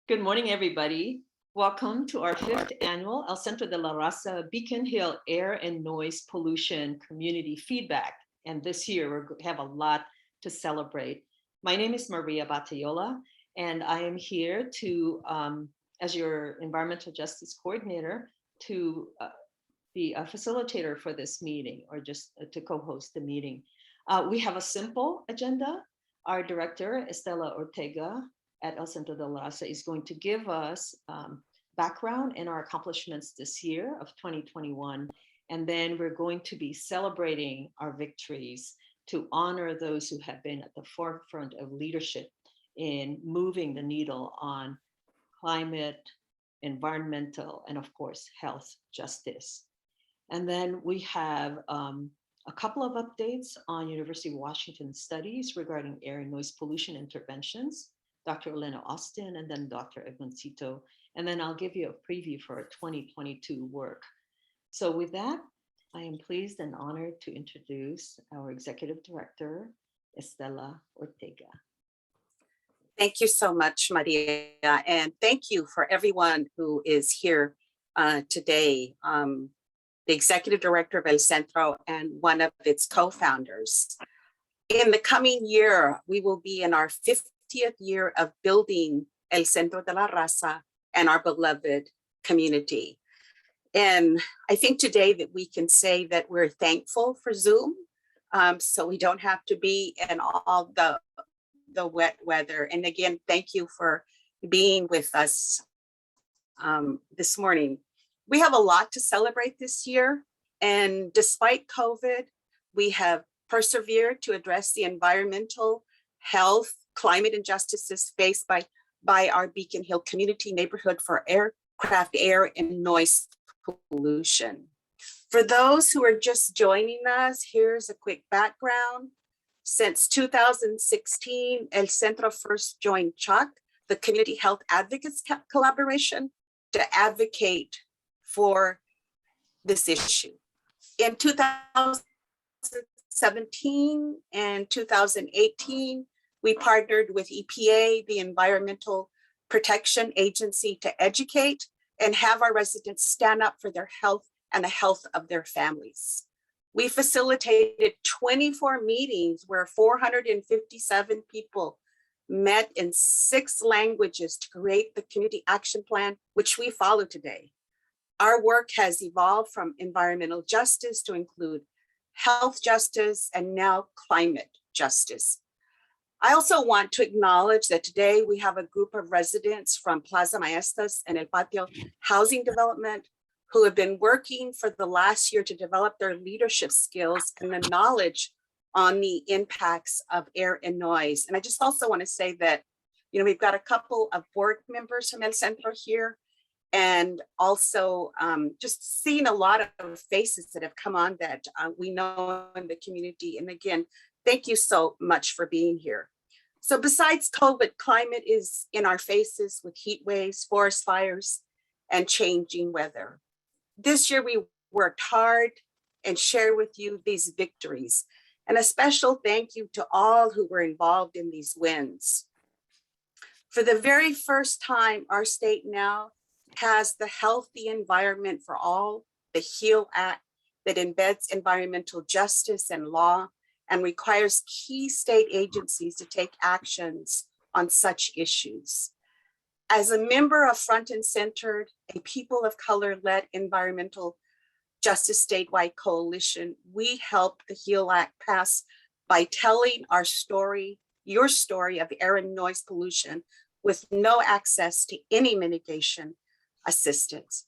Good morning, everybody. Welcome to our fifth annual El Centro de la Raza Beacon Hill Air and Noise Pollution Community Feedback. And this year we have a lot to celebrate. My name is Maria Batayola, and I am here to, as your environmental justice coordinator, to be a facilitator for this meeting, or just to co-host the meeting. We have a simple agenda. Our director, Estela Ortega, at El Centro de la Raza is going to give us background in our accomplishments this year of 2021. And then we're going to be celebrating our victories to honor those who have been at the forefront of leadership in moving the needle on climate, environmental, and of course, health justice. And then we have a couple of updates on University of Washington studies regarding air and noise pollution interventions. Dr. Elena Austin, and then Dr. Edmund Seto. And then I'll give you a preview for our 2022 work. So with that, I am pleased and honored to introduce our Executive Director, Estela Ortega. Thank you so much, Maria. And thank you for everyone who is here today. The Executive Director of El Centro and one of its co-founders. In the coming year, we will be in our 50th year of building El Centro de la Raza and our beloved community. And I think today that we can say that we're thankful for Zoom, so we don't have to be in all the wet weather. And again, thank you for being with us this morning. We have a lot to celebrate this year. And despite COVID, we have persevered to address the environmental, health, climate injustices faced by our Beacon Hill community neighborhood for aircraft air and noise pollution. For those who are just joining us, here's a quick background. Since 2016, El Centro first joined CHAC, the Community Health Advocates Collaboration, to advocate for this issue. In 2017 and 2018, we partnered with EPA, the Environmental Protection Agency, to educate and have our residents stand up for their health and the health of their families. We facilitated 24 meetings where 457 people met in 6 languages to create the community action plan, which we follow today. Our work has evolved from environmental justice to include health justice and now climate justice. I also want to acknowledge that today we have a group of residents from Plaza Maestas and El Patio Housing Development who have been working for the last year to develop their leadership skills and the knowledge on the impacts of air and noise. And I just also want to say that, we've got a couple of board members from El Centro here, and also just seeing a lot of faces that have come on that we know in the community. And again, thank you so much for being here. So besides COVID, climate is in our faces with heat waves, forest fires, and changing weather. This year we worked hard and shared with you these victories. And a special thank you to all who were involved in these wins. For the very first time, our state now has the Healthy Environment for All, the HEAL Act, that embeds environmental justice and law and requires key state agencies to take actions on such issues. As a member of Front and Centered, a people of color-led environmental justice statewide coalition, we helped the HEAL Act pass by telling our story, your story of air and noise pollution with no access to any mitigation assistance.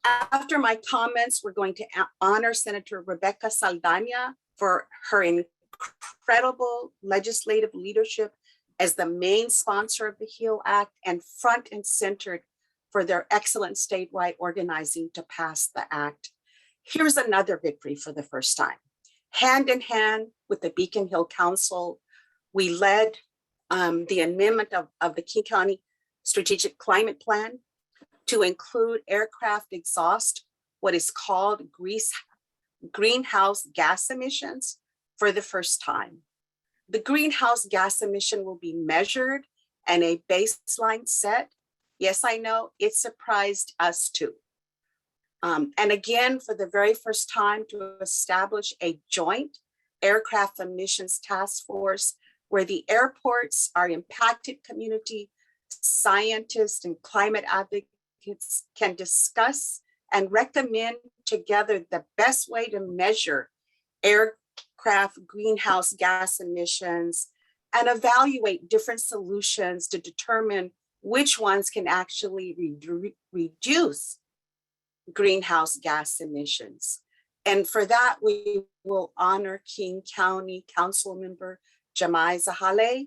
After my comments, we're going to honor Senator Rebecca Saldana for her incredible legislative leadership as the main sponsor of the HEAL Act and Front and Centered for their excellent statewide organizing to pass the act. Here's another victory for the first time. Hand in hand with the Beacon Hill Council, we led the amendment of the King County Strategic Climate Plan to include aircraft exhaust, what is called greenhouse gas emissions, for the first time. The greenhouse gas emission will be measured and a baseline set Yes, I know, it surprised us too. And again, for the very first time, to establish a joint aircraft emissions task force where the airports, our impacted community, scientists and climate advocates can discuss and recommend together the best way to measure aircraft greenhouse gas emissions and evaluate different solutions to determine which ones can actually reduce greenhouse gas emissions. And for that, we will honor King County Councilmember Girmay Zahilay.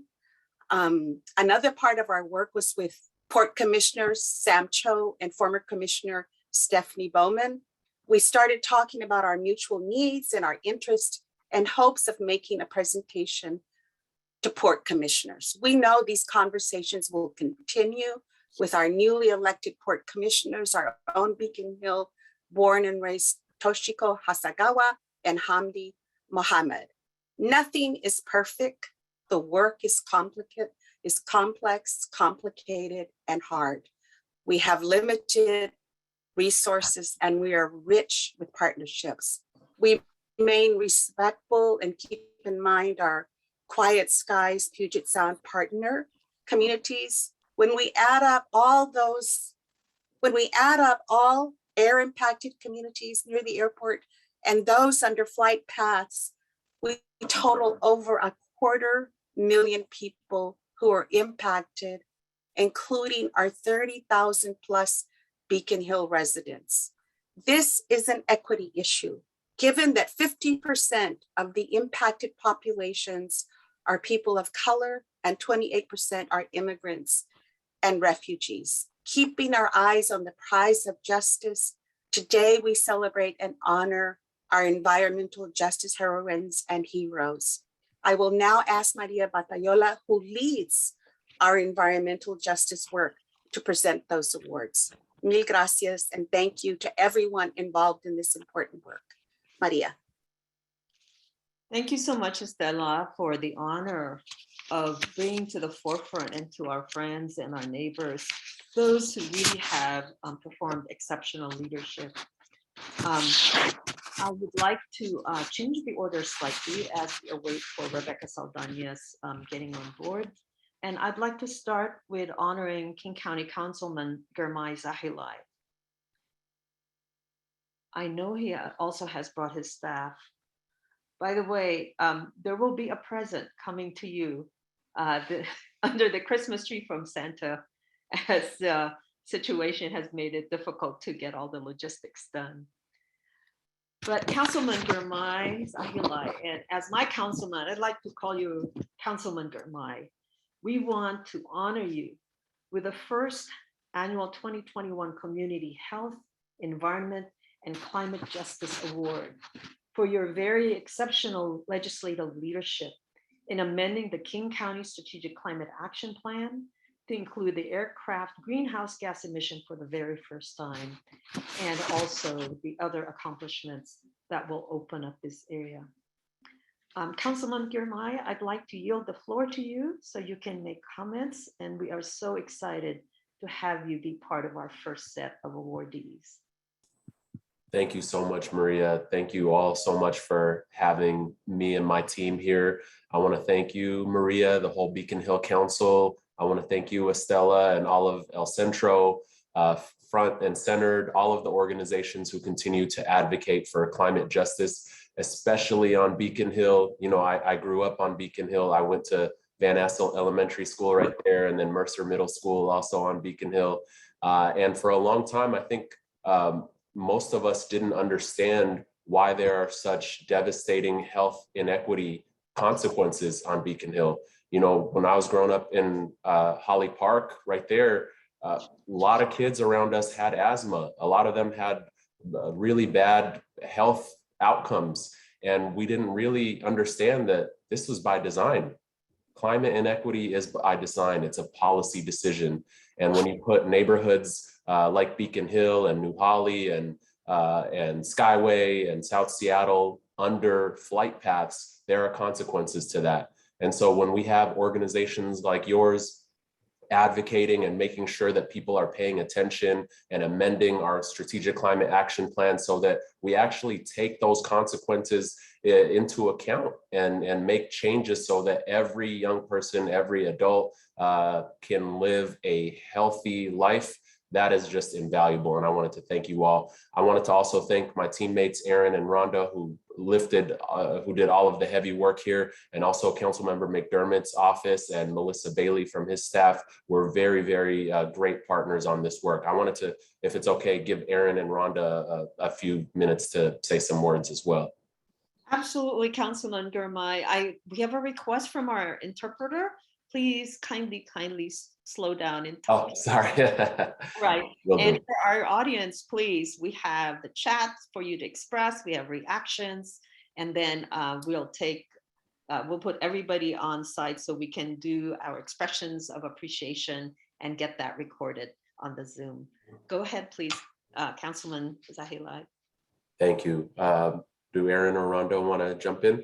Another part of our work was with Port Commissioners Sam Cho and former Commissioner Stephanie Bowman. We started talking about our mutual needs and our interest and hopes of making a presentation to Port Commissioners. We know these conversations will continue with our newly elected Port Commissioners, our own Beacon Hill, born and raised Toshiko Hasagawa and Hamdi Mohammed. Nothing is perfect. The work is complex, complicated, and hard. We have limited resources and we are rich with partnerships. We remain respectful and keep in mind our Quiet Skies, Puget Sound partner communities. When we add up all air impacted communities near the airport and those under flight paths, we total over 250,000 people who are impacted, including our 30,000 plus Beacon Hill residents. This is an equity issue, given that 50% of the impacted populations are people of color and 28% are immigrants and refugees. Keeping our eyes on the prize of justice, today we celebrate and honor our environmental justice heroines and heroes. I will now ask Maria Batayola, who leads our environmental justice work, to present those awards. Mil gracias, and thank you to everyone involved in this important work. Maria. Thank you so much, Estela, for the honor of bringing to the forefront and to our friends and our neighbors, those who really have performed exceptional leadership. I would like to change the order slightly as we await for Rebecca Saldana's getting on board. And I'd like to start with honoring King County Councilman Girmay Zahilay. I know he also has brought his staff. By the way, there will be a present coming to you under the Christmas tree from Santa, as the situation has made it difficult to get all the logistics done. But Councilman Girmay Zahilay, and as my councilman, I'd like to call you Councilman Girmay. We want to honor you with the first annual 2021 Community Health, Environment, and Climate Justice Award for your very exceptional legislative leadership in amending the King County Strategic Climate Action Plan to include the aircraft greenhouse gas emission for the very first time, and also the other accomplishments that will open up this area. Councilman Girmay, I'd like to yield the floor to you so you can make comments, and we are so excited to have you be part of our first set of awardees. Thank you so much, Maria. Thank you all so much for having me and my team here. I want to thank you, Maria, the whole Beacon Hill Council. I want to thank you, Estela, and all of El Centro, front and centered, all of the organizations who continue to advocate for climate justice, especially on Beacon Hill. You know, I grew up on Beacon Hill. I went to Van Assel Elementary School right there, and then Mercer Middle School also on Beacon Hill. And for a long time, I think most of us didn't understand why there are such devastating health inequity consequences on Beacon Hill. You know, when I was growing up in Holly Park, right there, a lot of kids around us had asthma. A lot of them had really bad health outcomes. And we didn't really understand that this was by design. Climate inequity is by design. It's a policy decision. And when you put neighborhoods like Beacon Hill and New Holly and Skyway and South Seattle under flight paths, there are consequences to that. And so when we have organizations like yours advocating and making sure that people are paying attention and amending our strategic climate action plan so that we actually take those consequences into account and make changes so that every young person, every adult can live a healthy life. That is just invaluable. And I wanted to thank you all. I wanted to also thank my teammates, Aaron and Rhonda, who did all of the heavy work here, and also Councilmember McDermott's office and Melissa Bailey from his staff were very, very great partners on this work. I wanted to, if it's okay, give Aaron and Rhonda a few minutes to say some words as well. Absolutely, Councilman Girmay. We have a request from our interpreter. Please kindly slow down and talk. Oh, sorry. Right. Will And do. for our audience, please, we have the chat for you to express. We have reactions, and then we'll put everybody on site so we can do our expressions of appreciation and get that recorded on the Zoom. Go ahead, please, Councilman Zahilay. Thank you. Do Aaron or Rhonda want to jump in?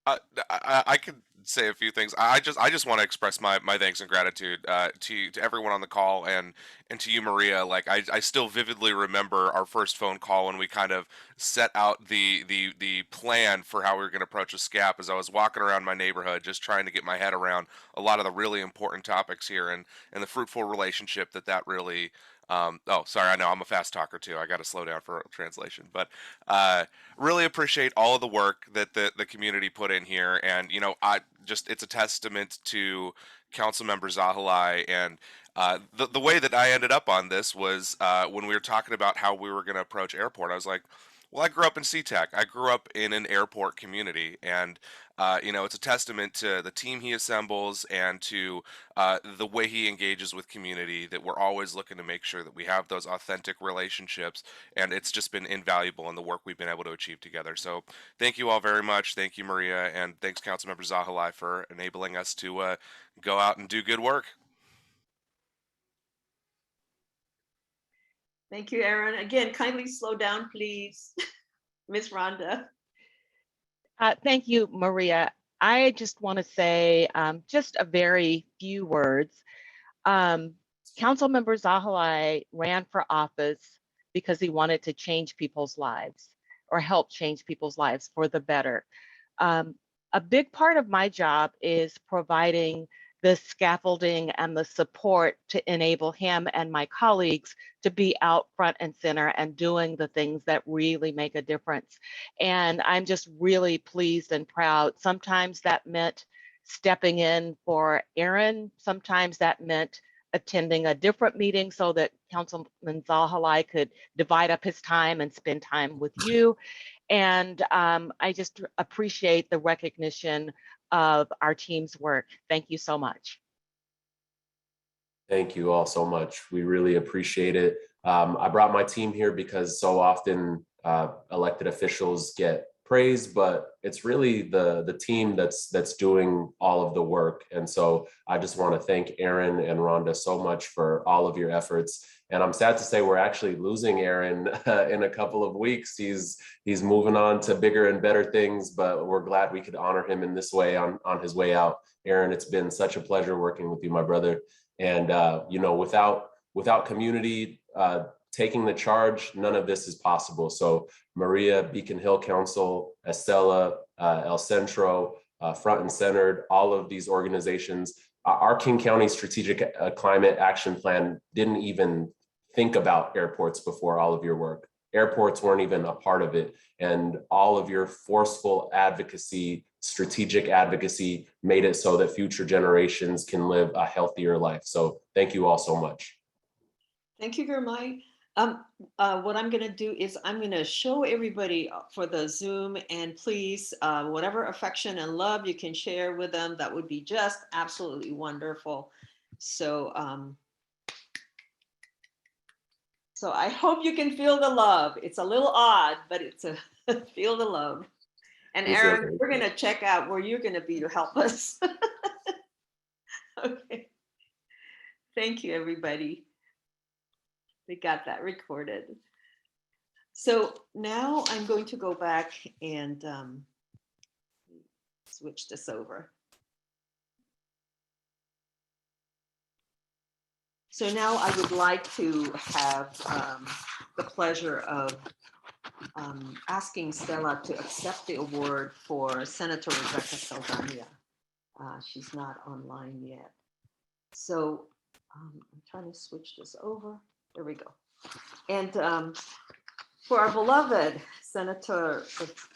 I could say a few things. I just want to express my thanks and gratitude to everyone on the call and to you, Maria. Like I still vividly remember our first phone call when we kind of set out the plan for how we were going to approach a SCAP as I was walking around my neighborhood just trying to get my head around a lot of the really important topics here and the fruitful relationship that really oh, sorry, I know I'm a fast talker too. I got to slow down for translation, but really appreciate all of the work that the community put in here. And, you know, it's a testament to Councilmember Zahilay. And the way that I ended up on this was when we were talking about how we were going to approach airport, I was like, well, I grew up in SeaTac. I grew up in an airport community, and you know, it's a testament to the team he assembles and to the way he engages with community that we're always looking to make sure that we have those authentic relationships, and it's just been invaluable in the work we've been able to achieve together. So thank you all very much. Thank you, Maria, and thanks, Councilmember Zahilay, for enabling us to go out and do good work. Thank you, Aaron. Again, kindly slow down, please. Ms. Rhonda. Thank you, Maria. I just want to say just a very few words. Councilmember Zahilay ran for office because he wanted to change people's lives or help change people's lives for the better. A big part of my job is providing the scaffolding and the support to enable him and my colleagues to be out front and center and doing the things that really make a difference. And I'm just really pleased and proud. Sometimes that meant stepping in for Aaron. Sometimes that meant attending a different meeting so that Councilman Zahilay could divide up his time and spend time with you. And I just appreciate the recognition of our team's work. Thank you so much. Thank you all so much. We really appreciate it. I brought my team here because so often elected officials get praise, but it's really the team that's doing all of the work. And so I just want to thank Aaron and Rhonda so much for all of your efforts. And I'm sad to say we're actually losing Aaron in a couple of weeks. He's moving on to bigger and better things, but we're glad we could honor him in this way on his way out. Aaron, it's been such a pleasure working with you, my brother. And you know, without community taking the charge, none of this is possible. So Maria, Beacon Hill Council, Estella, El Centro, Front and Centered, all of these organizations, our King County Strategic Climate Action Plan didn't even think about airports before all of your work. Airports weren't even a part of it. And all of your forceful advocacy, strategic advocacy made it so that future generations can live a healthier life. So thank you all so much. Thank you, Girmay. What I'm going to do is I'm going to show everybody for the Zoom, and please, whatever affection and love you can share with them, that would be just absolutely wonderful. So, so I hope you can feel the love. It's a little odd, but it's a feel the love. And Aaron, we're going to check out where you're going to be to help us. Okay. Thank you, everybody. We got that recorded. So now I'm going to go back and switch this over. So now I would like to have the pleasure of asking Stella to accept the award for Senator Rebecca Saldana. She's not online yet. So I'm trying to switch this over. There we go. And for our beloved Senator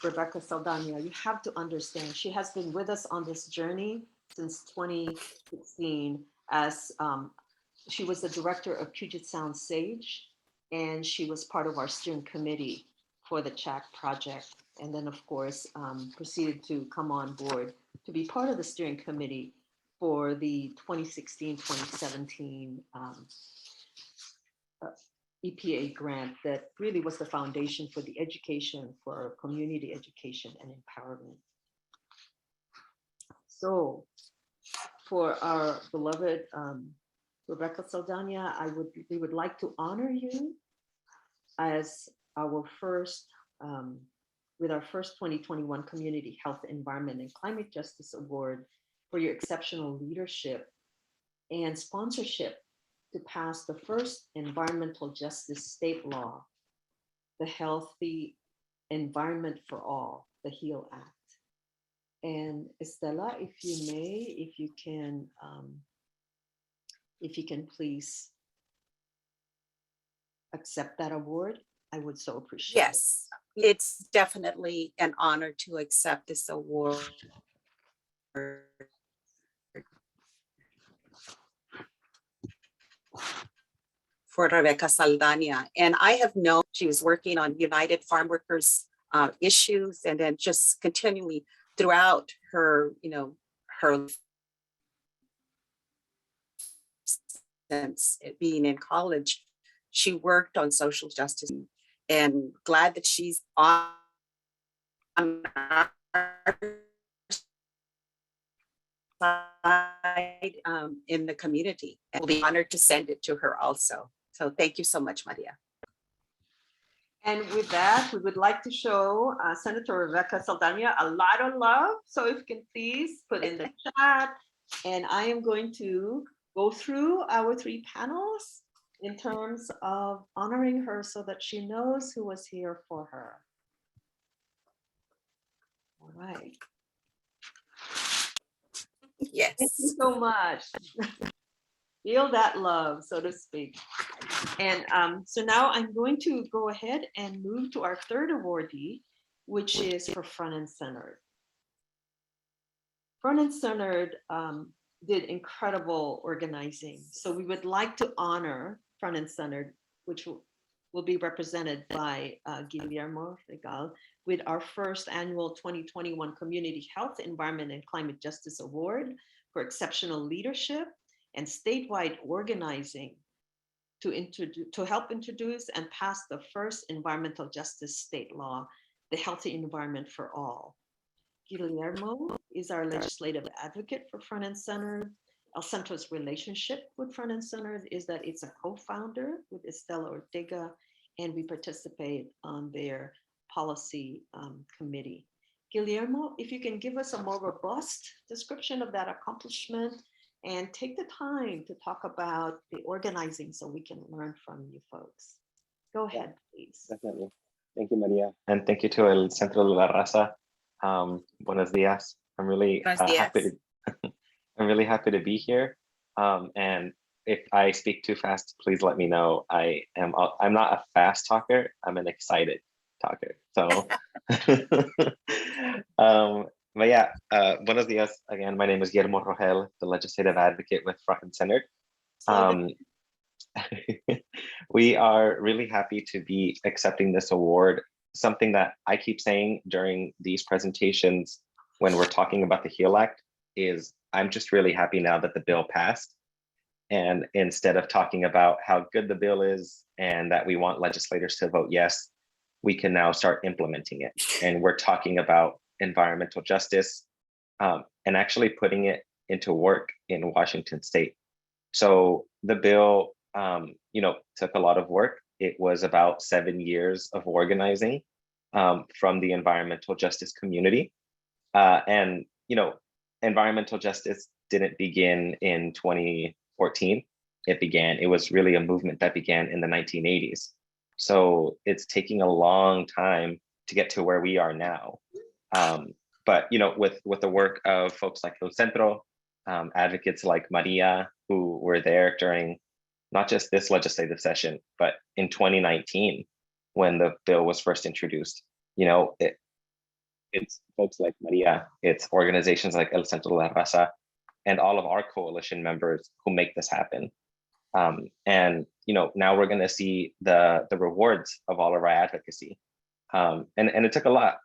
Rebecca Saldana, you have to understand, she has been with us on this journey since 2016 as she was the director of Puget Sound SAGE, and she was part of our steering committee for the CHAC project. And then of course, proceeded to come on board to be part of the steering committee for the 2016-2017 EPA grant that really was the foundation for the education, for community education and empowerment. So for our beloved Rebecca Saldana, we would like to honor you as our first, with our first 2021 Community Health, Environment, and Climate Justice Award for your exceptional leadership and sponsorship to pass the first environmental justice state law, the Healthy Environment for All, the HEAL Act. And Estela, if you may, if you can please accept that award, I would so appreciate it. Yes, it's definitely an honor to accept this award. For Rebecca Saldana. And I have known she was working on United Farm Workers issues, and then just continually throughout her, her since being in college, she worked on social justice, and glad that she's on our side in the community, and we'll be honored to send it to her also. So thank you so much, Maria. And with that, we would like to show Senator Rebecca Saldana a lot of love. So if you can please put in the chat, and I am going to go through our three panels in terms of honoring her so that she knows who was here for her. All right. Yes. Thank you so much. Feel that love, so to speak. And so now I'm going to go ahead and move to our third awardee, which is for Front and Centered. Front and Centered did incredible organizing. So we would like to honor Front and Centered, which will be represented by Guillermo Regal, with our first annual 2021 Community Health, Environment, and Climate Justice Award for exceptional leadership and statewide organizing to help introduce and pass the first environmental justice state law, the Healthy Environment for All. Guillermo is our legislative advocate for Front and Center. El Centro's relationship with Front and Center is that it's a co-founder with Estela Ortega, and we participate on their policy committee. Guillermo, if you can give us a more robust description of that accomplishment and take the time to talk about the organizing so we can learn from you folks. Go ahead, please. Definitely. Thank you, Maria. And thank you to El Centro de la Raza. Buenos dias. I'm really happy to be here. And if I speak too fast, please let me know. I'm not a fast talker. I'm an excited talker. So, but yeah, buenos dias again. My name is Guillermo Rogel, the legislative advocate with Front and Centered. We are really happy to be accepting this award. Something that I keep saying during these presentations when we're talking about the HEAL Act is I'm just really happy now that the bill passed. And instead of talking about how good the bill is and that we want legislators to vote yes, we can now start implementing it. And we're talking about environmental justice and actually putting it into work in Washington State. So the bill, took a lot of work. It was about 7 years of organizing from the environmental justice community. Environmental justice didn't begin in 2014. it began. It was really a movement that began in the 1980s. So it's taking a long time to get to where we are now. But with the work of folks like Centro, advocates like Maria, who were there during not just this legislative session, but in 2019, when the bill was first introduced, it's folks like Maria, it's organizations like El Centro de la Raza, and all of our coalition members who make this happen. And now we're going to see the rewards of all of our advocacy. And it took a lot.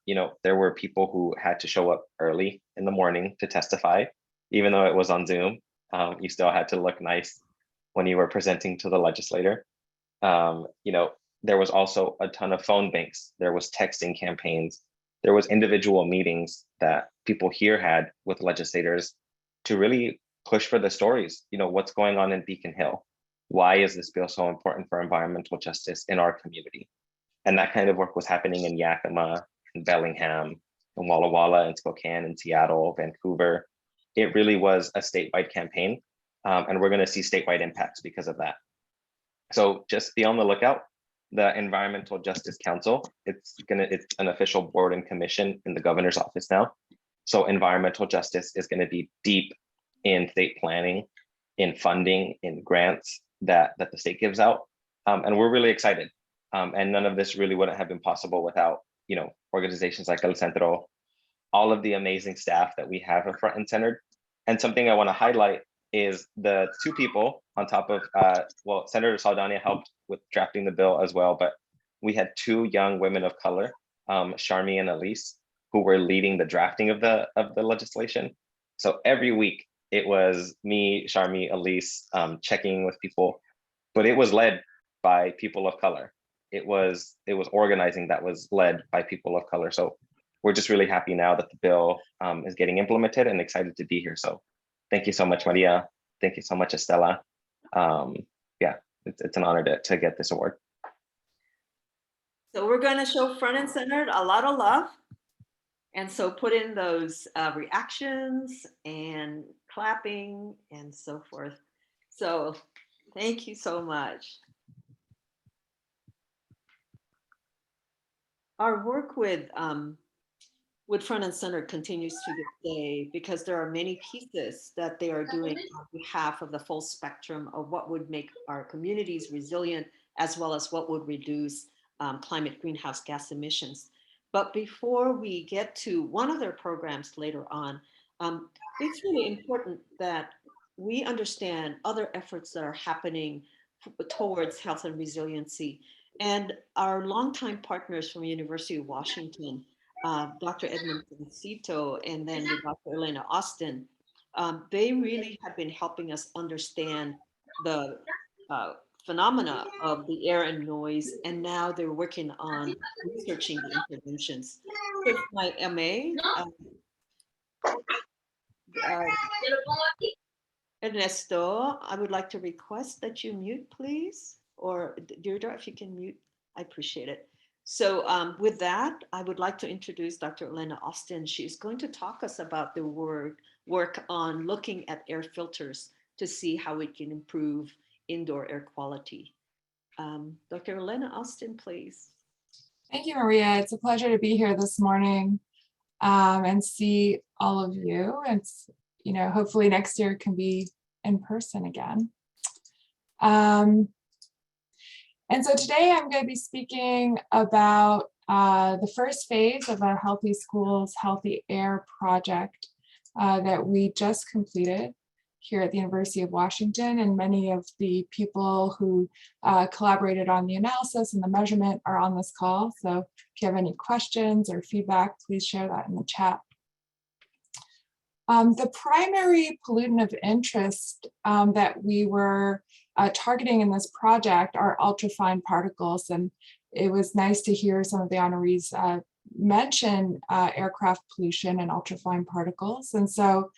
There were people who had to show up early in the morning to testify, even though it was on Zoom. You still had to look nice when you were presenting to the legislator. There was also a ton of phone banks. There was texting campaigns. There was individual meetings that people here had with legislators to really push for the stories. What's going on in Beacon Hill? Why is this bill so important for environmental justice in our community? And that kind of work was happening in Yakima, in Bellingham, in Walla Walla, in Spokane, in Seattle, Vancouver. It really was a statewide campaign, and we're going to see statewide impacts because of that. So just be on the lookout. The Environmental Justice Council, it's an official board and commission in the governor's office now. So environmental justice is going to be deep in state planning, in funding, in grants that the state gives out. And we're really excited. And none of this really wouldn't have been possible without, organizations like El Centro, all of the amazing staff that we have in front and centered. And something I want to highlight is the two people on top of, Senator Saldana helped with drafting the bill as well, but we had two young women of color, Sharmi and Elise, who were leading the drafting of the legislation. So every week it was me, Sharmi, Elise, checking with people, but it was led by people of color. It was organizing that was led by people of color. So we're just really happy now that the bill is getting implemented and excited to be here. So thank you so much, Maria. Thank you so much, Estela. It's an honor to get this award. So we're going to show front and center a lot of love. And so put in those reactions and clapping and so forth. So thank you so much. Our work with Front and Center continues to this day because there are many pieces that they are doing on behalf of the full spectrum of what would make our communities resilient, as well as what would reduce climate greenhouse gas emissions. But before we get to one of their programs later on, it's really important that we understand other efforts that are happening towards health and resiliency. And our longtime partners from University of Washington, Dr. Edmund Seto and then Dr. Elena Austin, they really have been helping us understand the phenomena of the air and noise, and now they're working on researching the interventions. With my MA, Ernesto, I would like to request that you mute, please, or Deirdre, if you can mute, I appreciate it. So with that, I would like to introduce Dr. Elena Austin. She's going to talk us about the work on looking at air filters to see how we can improve indoor air quality. Dr. Elena Austin, please. Thank you, Maria. It's a pleasure to be here this morning and see all of you. It's, hopefully next year can be in person again. And so today I'm going to be speaking about the first phase of a Healthy Schools, Healthy Air project that we just completed here at the University of Washington. And many of the people who collaborated on the analysis and the measurement are on this call. So if you have any questions or feedback, please share that in the chat. The primary pollutant of interest that we were targeting in this project are ultrafine particles. And it was nice to hear some of the honorees mention aircraft pollution and ultrafine particles. And so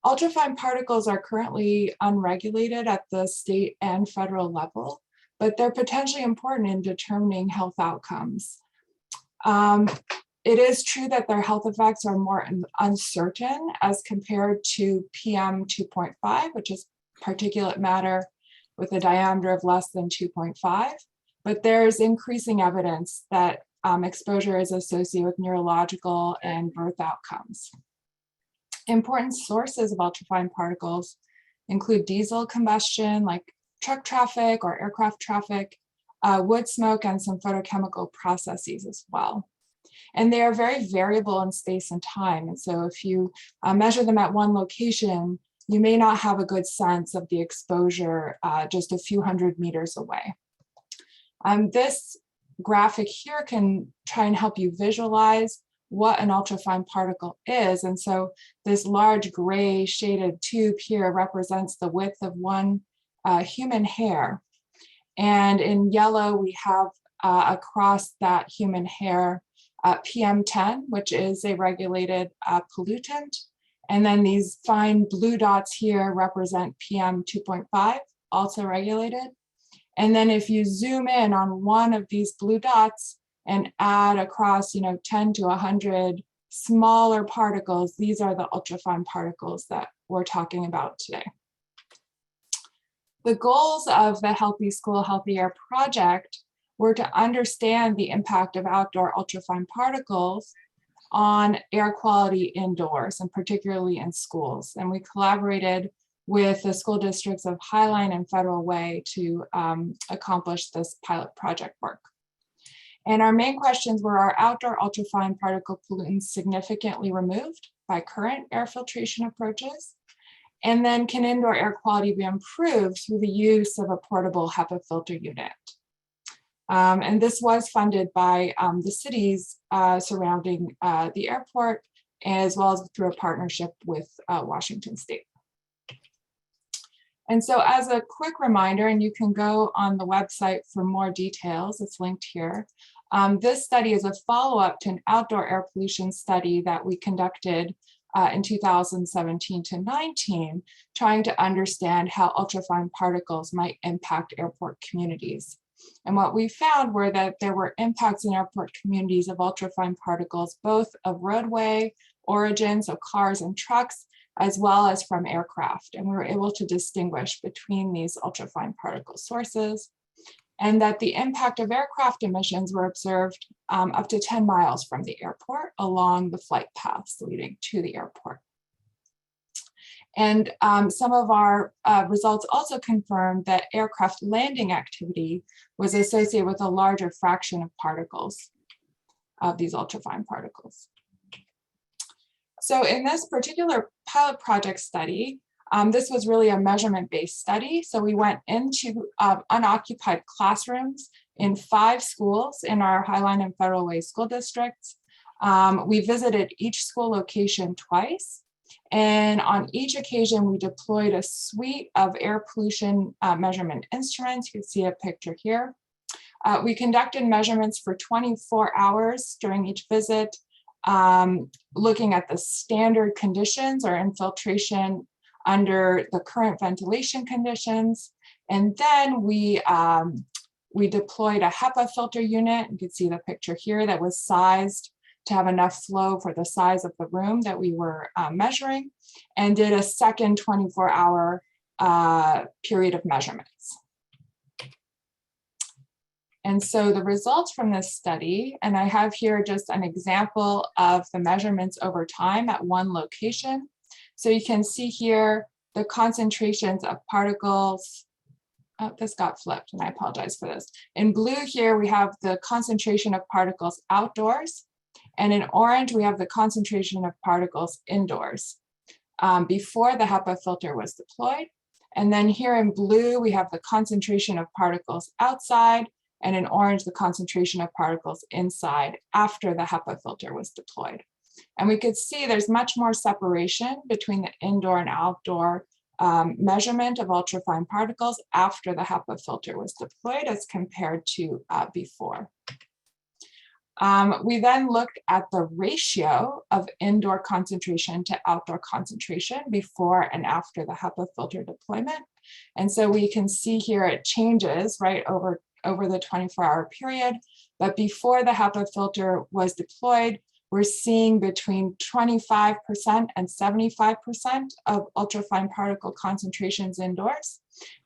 ultrafine particles are currently unregulated at the state and federal level, but they're potentially important in determining health outcomes. It is true that their health effects are more uncertain as compared to PM 2.5, which is particulate matter, with a diameter of less than 2.5, but there's increasing evidence that exposure is associated with neurological and birth outcomes. Important sources of ultrafine particles include diesel combustion, like truck traffic or aircraft traffic, wood smoke, and some photochemical processes as well. And they are very variable in space and time. And so if you measure them at one location, you may not have a good sense of the exposure just a few hundred meters away. This graphic here can try and help you visualize what an ultrafine particle is. And so this large gray shaded tube here represents the width of one human hair. And in yellow, we have across that human hair PM10, which is a regulated pollutant. And then these fine blue dots here represent PM 2.5, also regulated. And then if you zoom in on one of these blue dots and add across, 10 to 100 smaller particles, these are the ultrafine particles that we're talking about today. The goals of the Healthy School, Healthy Air project were to understand the impact of outdoor ultrafine particles on air quality indoors, and particularly in schools. And we collaborated with the school districts of Highline and Federal Way to accomplish this pilot project work. And our main questions were, are outdoor ultrafine particle pollutants significantly removed by current air filtration approaches? And then can indoor air quality be improved through the use of a portable HEPA filter unit? And this was funded by the cities surrounding the airport, as well as through a partnership with Washington State. And so as a quick reminder, and you can go on the website for more details, it's linked here. This study is a follow-up to an outdoor air pollution study that we conducted in 2017 to 19, trying to understand how ultrafine particles might impact airport communities. And what we found were that there were impacts in airport communities of ultrafine particles, both of roadway origins, so cars and trucks, as well as from aircraft. And we were able to distinguish between these ultrafine particle sources, and that the impact of aircraft emissions were observed up to 10 miles from the airport along the flight paths leading to the airport. And some of our results also confirmed that aircraft landing activity was associated with a larger fraction of particles, of these ultrafine particles. So in this particular pilot project study, this was really a measurement-based study. So we went into unoccupied classrooms in 5 schools in our Highline and Federal Way school districts. We visited each school location twice. And on each occasion, we deployed a suite of air pollution measurement instruments. You can see a picture here. We conducted measurements for 24 hours during each visit, looking at the standard conditions or infiltration under the current ventilation conditions. And then we deployed a HEPA filter unit. You can see the picture here that was sized to have enough flow for the size of the room that we were measuring, and did a second 24-hour period of measurements. And so the results from this study, and I have here just an example of the measurements over time at one location. So you can see here the concentrations of particles. Oh, this got flipped, and I apologize for this. In blue here, we have the concentration of particles outdoors. And in orange, we have the concentration of particles indoors before the HEPA filter was deployed. And then here in blue, we have the concentration of particles outside, and in orange, the concentration of particles inside after the HEPA filter was deployed. And we could see there's much more separation between the indoor and outdoor measurement of ultrafine particles after the HEPA filter was deployed as compared to before. We then looked at the ratio of indoor concentration to outdoor concentration before and after the HEPA filter deployment. And so we can see here it changes right over the 24-hour period. But before the HEPA filter was deployed, we're seeing between 25% and 75% of ultrafine particle concentrations indoors.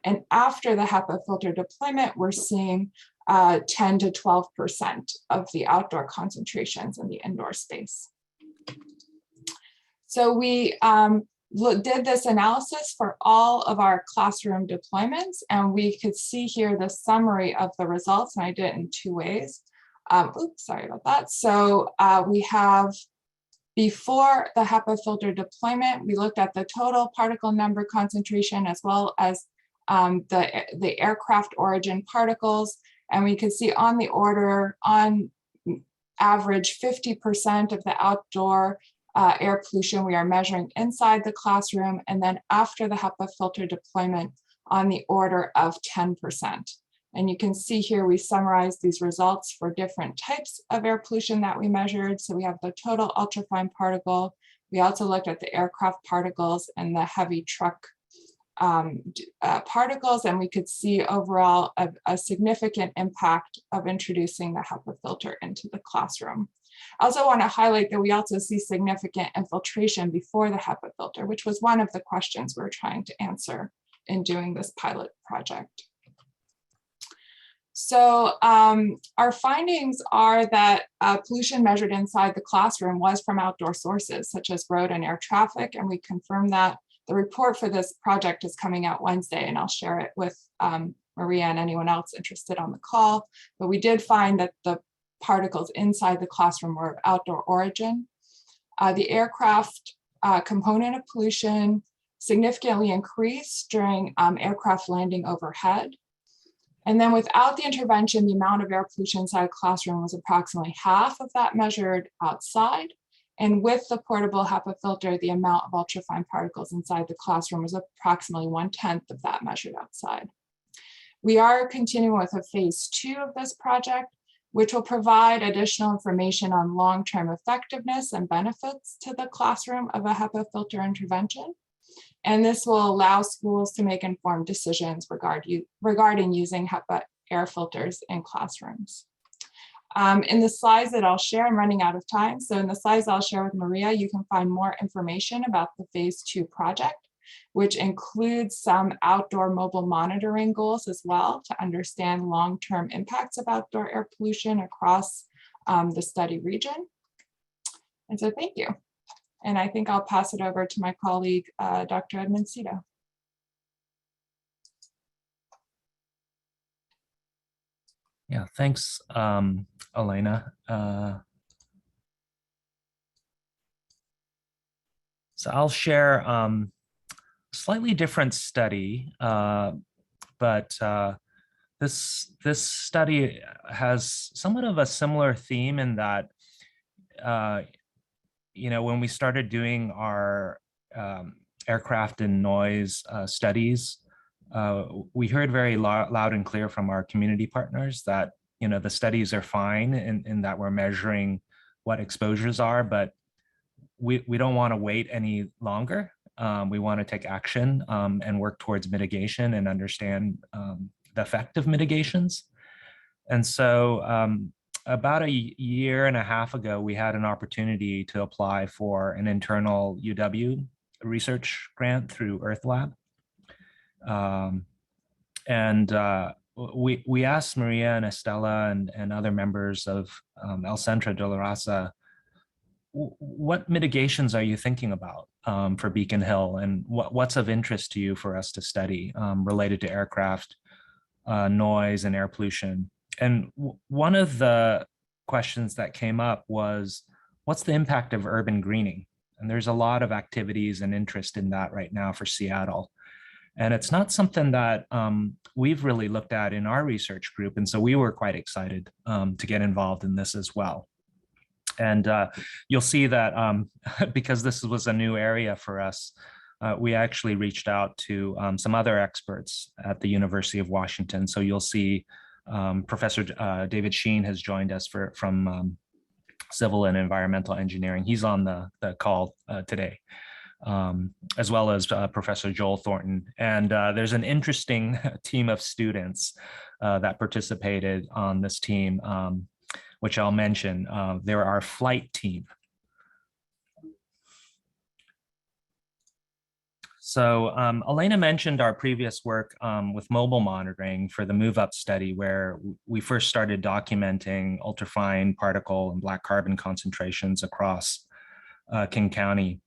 And after the HEPA filter deployment, we're seeing 10 to 12% of the outdoor concentrations in the indoor space. So we did this analysis for all of our classroom deployments, and we could see here the summary of the results, and I did it in two ways. Oops, sorry about that. So we have, before the HEPA filter deployment, we looked at the total particle number concentration as well as the aircraft origin particles. And we could see on the order, on average, 50% of the outdoor air pollution we are measuring inside the classroom. And then after the HEPA filter deployment, on the order of 10%. And you can see here, we summarize these results for different types of air pollution that we measured. So we have the total ultrafine particle. We also looked at the aircraft particles and the heavy truck particles, and we could see overall a significant impact of introducing the HEPA filter into the classroom. I also want to highlight that we also see significant infiltration before the HEPA filter, which was one of the questions we're trying to answer in doing this pilot project. So our findings are that pollution measured inside the classroom was from outdoor sources such as road and air traffic, and we confirmed that. The report for this project is coming out Wednesday, and I'll share it with Maria and anyone else interested on the call. But we did find that the particles inside the classroom were of outdoor origin. The aircraft component of pollution significantly increased during aircraft landing overhead. And then without the intervention, the amount of air pollution inside a classroom was approximately half of that measured outside. And with the portable HEPA filter, the amount of ultrafine particles inside the classroom was approximately 1/10 of that measured outside. We are continuing with a phase 2 of this project, which will provide additional information on long-term effectiveness and benefits to the classroom of a HEPA filter intervention. And this will allow schools to make informed decisions regarding using HEPA air filters in classrooms. In the slides that I'll share, I'm running out of time. So in the slides I'll share with Maria, you can find more information about the phase 2 project, which includes some outdoor mobile monitoring goals as well to understand long-term impacts of outdoor air pollution across the study region. And so thank you. And I think I'll pass it over to my colleague, Dr. Edmund Seto. Yeah, thanks, Elena. So I'll share a slightly different study, but this study has somewhat of a similar theme in that, when we started doing our aircraft and noise studies, we heard very loud and clear from our community partners that the studies are fine in that we're measuring what exposures are, but we don't want to wait any longer. We want to take action and work towards mitigation and understand the effect of mitigations. And so about a year and a half ago, we had an opportunity to apply for an internal UW research grant through EarthLab. We asked Maria and Estella and other members of El Centro de la Raza, what mitigations are you thinking about for Beacon Hill, and what's of interest to you for us to study related to aircraft, noise, and air pollution? And one of the questions that came up was, what's the impact of urban greening? And there's a lot of activities and interest in that right now for Seattle. And it's not something that we've really looked at in our research group. And so we were quite excited to get involved in this as well. And you'll see that because this was a new area for us, we actually reached out to some other experts at the University of Washington. So you'll see Professor David Sheen has joined us from Civil and Environmental Engineering. He's on the call today. As well as Professor Joel Thornton. And there's an interesting team of students that participated on this team. which I'll mention. They're our flight team. So Elena mentioned our previous work with mobile monitoring for the Move Up study, where we first started documenting ultrafine particle and black carbon concentrations across King County.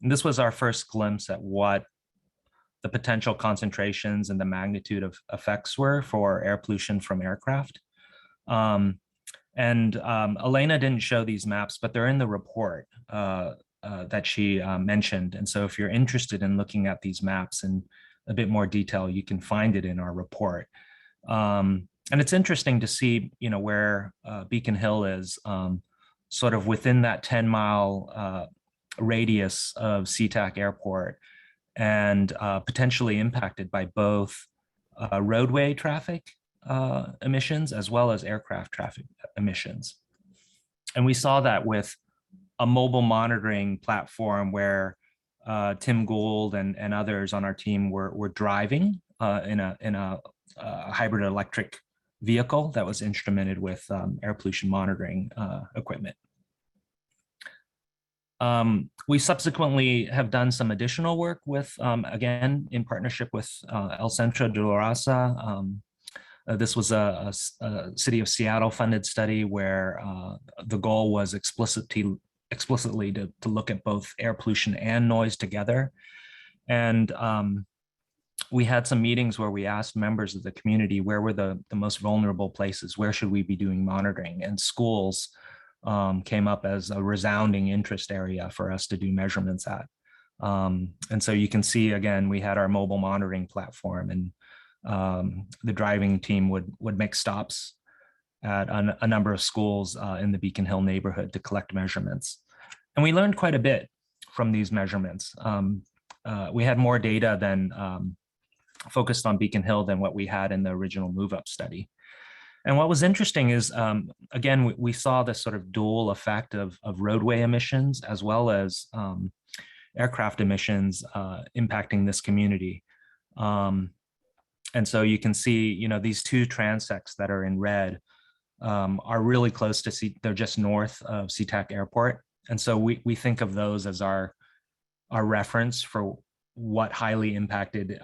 This was our first glimpse at what the potential concentrations and the magnitude of effects were for air pollution from aircraft. Elena didn't show these maps, but they're in the report that she mentioned. And so if you're interested in looking at these maps in a bit more detail, you can find it in our report. And it's interesting to see, where Beacon Hill is sort of within that 10-mile radius of SeaTac Airport, and potentially impacted by both roadway traffic emissions as well as aircraft traffic emissions. And we saw that with a mobile monitoring platform where Tim Gould and others on our team were driving in a hybrid electric vehicle that was instrumented with air pollution monitoring equipment. We subsequently have done some additional work with, again, in partnership with El Centro de la Raza. This was a City of Seattle funded study where the goal was explicitly to look at both air pollution and noise together. And we had some meetings where we asked members of the community, where were the most vulnerable places? Where should we be doing monitoring? And schools came up as a resounding interest area for us to do measurements at. And so you can see, again, we had our mobile monitoring platform, and the driving team would make stops at a number of schools in the Beacon Hill neighborhood to collect measurements. And we learned quite a bit from these measurements. We had more data than focused on Beacon Hill than what we had in the original Move Up study. And what was interesting is, again, we saw this sort of dual effect of roadway emissions as well as aircraft emissions impacting this community. And so you can see, these two transects that are in red are really close to they're just north of SeaTac Airport. And so we think of those as our reference for what highly impacted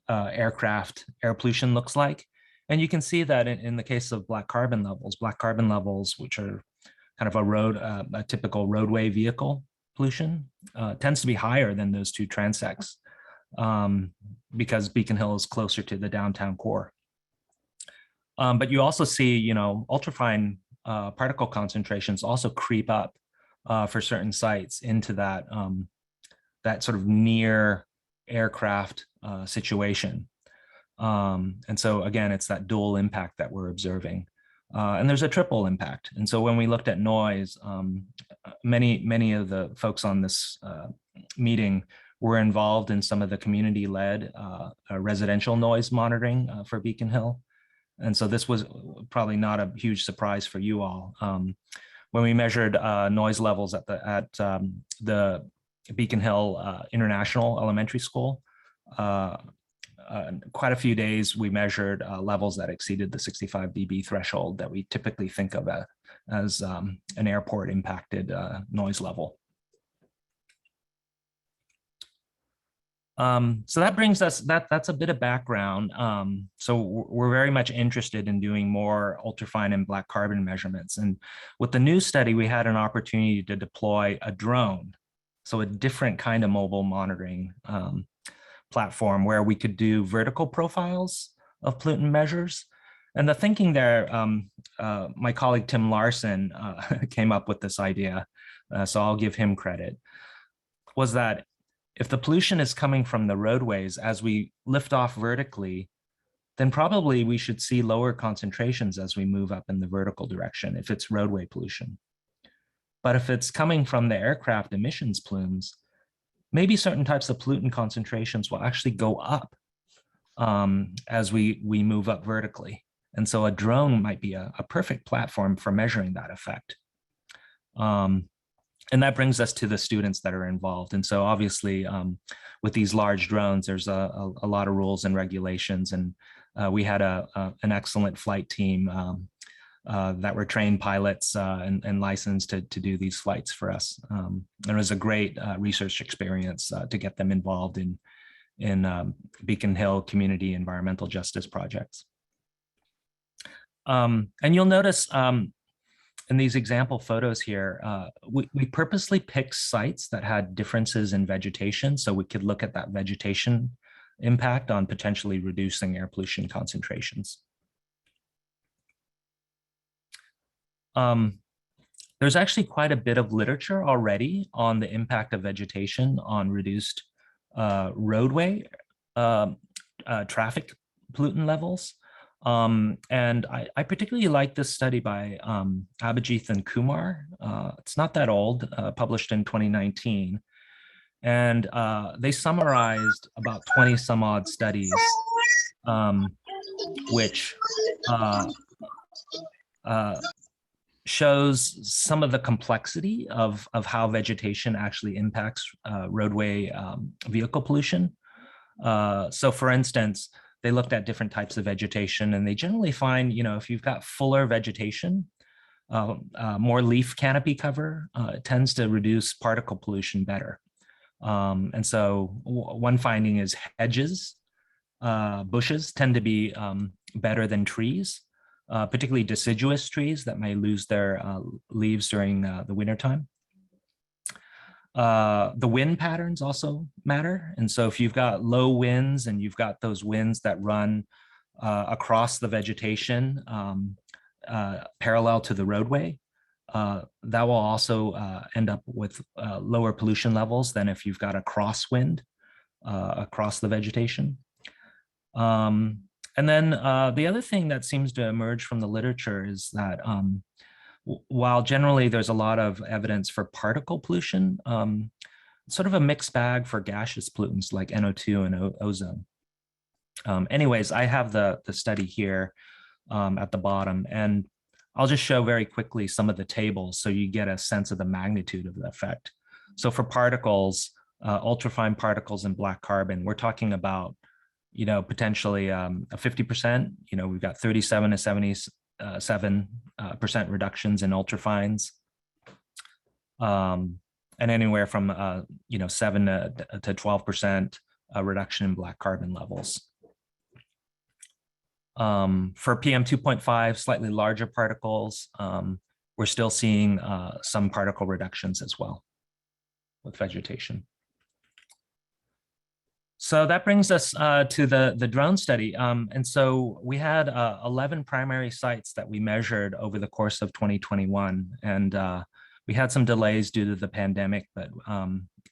aircraft air pollution looks like. And you can see that in the case of black carbon levels, which are kind of a typical roadway vehicle pollution, tends to be higher than those two transects because Beacon Hill is closer to the downtown core. But you also see, ultrafine particle concentrations also creep up for certain sites into that that sort of near aircraft situation. And so again, it's that dual impact that we're observing. And there's a triple impact. And so when we looked at noise, many of the folks on this meeting were involved in some of the community-led residential noise monitoring for Beacon Hill. And so this was probably not a huge surprise for you all. When we measured noise levels at the Beacon Hill International Elementary School, quite a few days we measured levels that exceeded the 65 dB threshold that we typically think of as an airport impacted noise level. So that brings us, that's a bit of background. So we're very much interested in doing more ultrafine and black carbon measurements. And with the new study, we had an opportunity to deploy a drone. So a different kind of mobile monitoring platform where we could do vertical profiles of pollutant measures. And the thinking there, my colleague Tim Larson came up with this idea, so I'll give him credit, was that if the pollution is coming from the roadways as we lift off vertically, then probably we should see lower concentrations as we move up in the vertical direction if it's roadway pollution. But if it's coming from the aircraft emissions plumes, maybe certain types of pollutant concentrations will actually go up as we move up vertically. And so a drone might be a perfect platform for measuring that effect. And that brings us to the students that are involved. And so obviously with these large drones, there's a lot of rules and regulations. And we had an excellent flight team that were trained pilots and licensed to do these flights for us. It was a great research experience to get them involved in Beacon Hill community environmental justice projects. And you'll notice in these example photos here, we purposely picked sites that had differences in vegetation so we could look at that vegetation impact on potentially reducing air pollution concentrations. There's actually quite a bit of literature already on the impact of vegetation on reduced roadway traffic pollutant levels. And I particularly like this study by Abhijit and Kumar. It's not that old, published in 2019. And they summarized about 20 some odd studies, which shows some of the complexity of how vegetation actually impacts roadway vehicle pollution. So for instance, they looked at different types of vegetation and they generally find, if you've got fuller vegetation, more leaf canopy cover, it tends to reduce particle pollution better. And so one finding is hedges, bushes tend to be better than trees, particularly deciduous trees that may lose their leaves during the wintertime. The wind patterns also matter. And so if you've got low winds and you've got those winds that run across the vegetation parallel to the roadway, that will also end up with lower pollution levels than if you've got a crosswind across the vegetation. And then the other thing that seems to emerge from the literature is that while generally there's a lot of evidence for particle pollution, sort of a mixed bag for gaseous pollutants like NO2 and ozone. Anyways, I have the study here at the bottom, and I'll just show very quickly some of the tables so you get a sense of the magnitude of the effect. So for particles, ultrafine particles and black carbon, we're talking about, potentially a 50%, we've got 37 to 77% reductions in ultrafines, and anywhere from 7 to 12% reduction in black carbon levels. For PM 2.5, slightly larger particles, we're still seeing some particle reductions as well with vegetation. So that brings us to the drone study. And so we had 11 primary sites that we measured over the course of 2021. And we had some delays due to the pandemic, but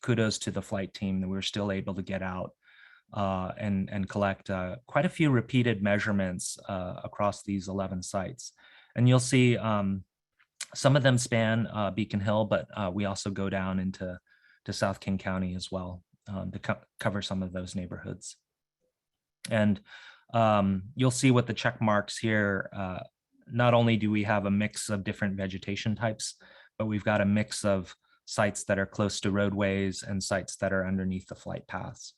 kudos to the flight team that we were still able to get out and collect quite a few repeated measurements across these 11 sites. And you'll see some of them span Beacon Hill, but we also go down into South King County as well. To cover some of those neighborhoods. And you'll see with the check marks here, not only do we have a mix of different vegetation types, but we've got a mix of sites that are close to roadways and sites that are underneath the flight paths.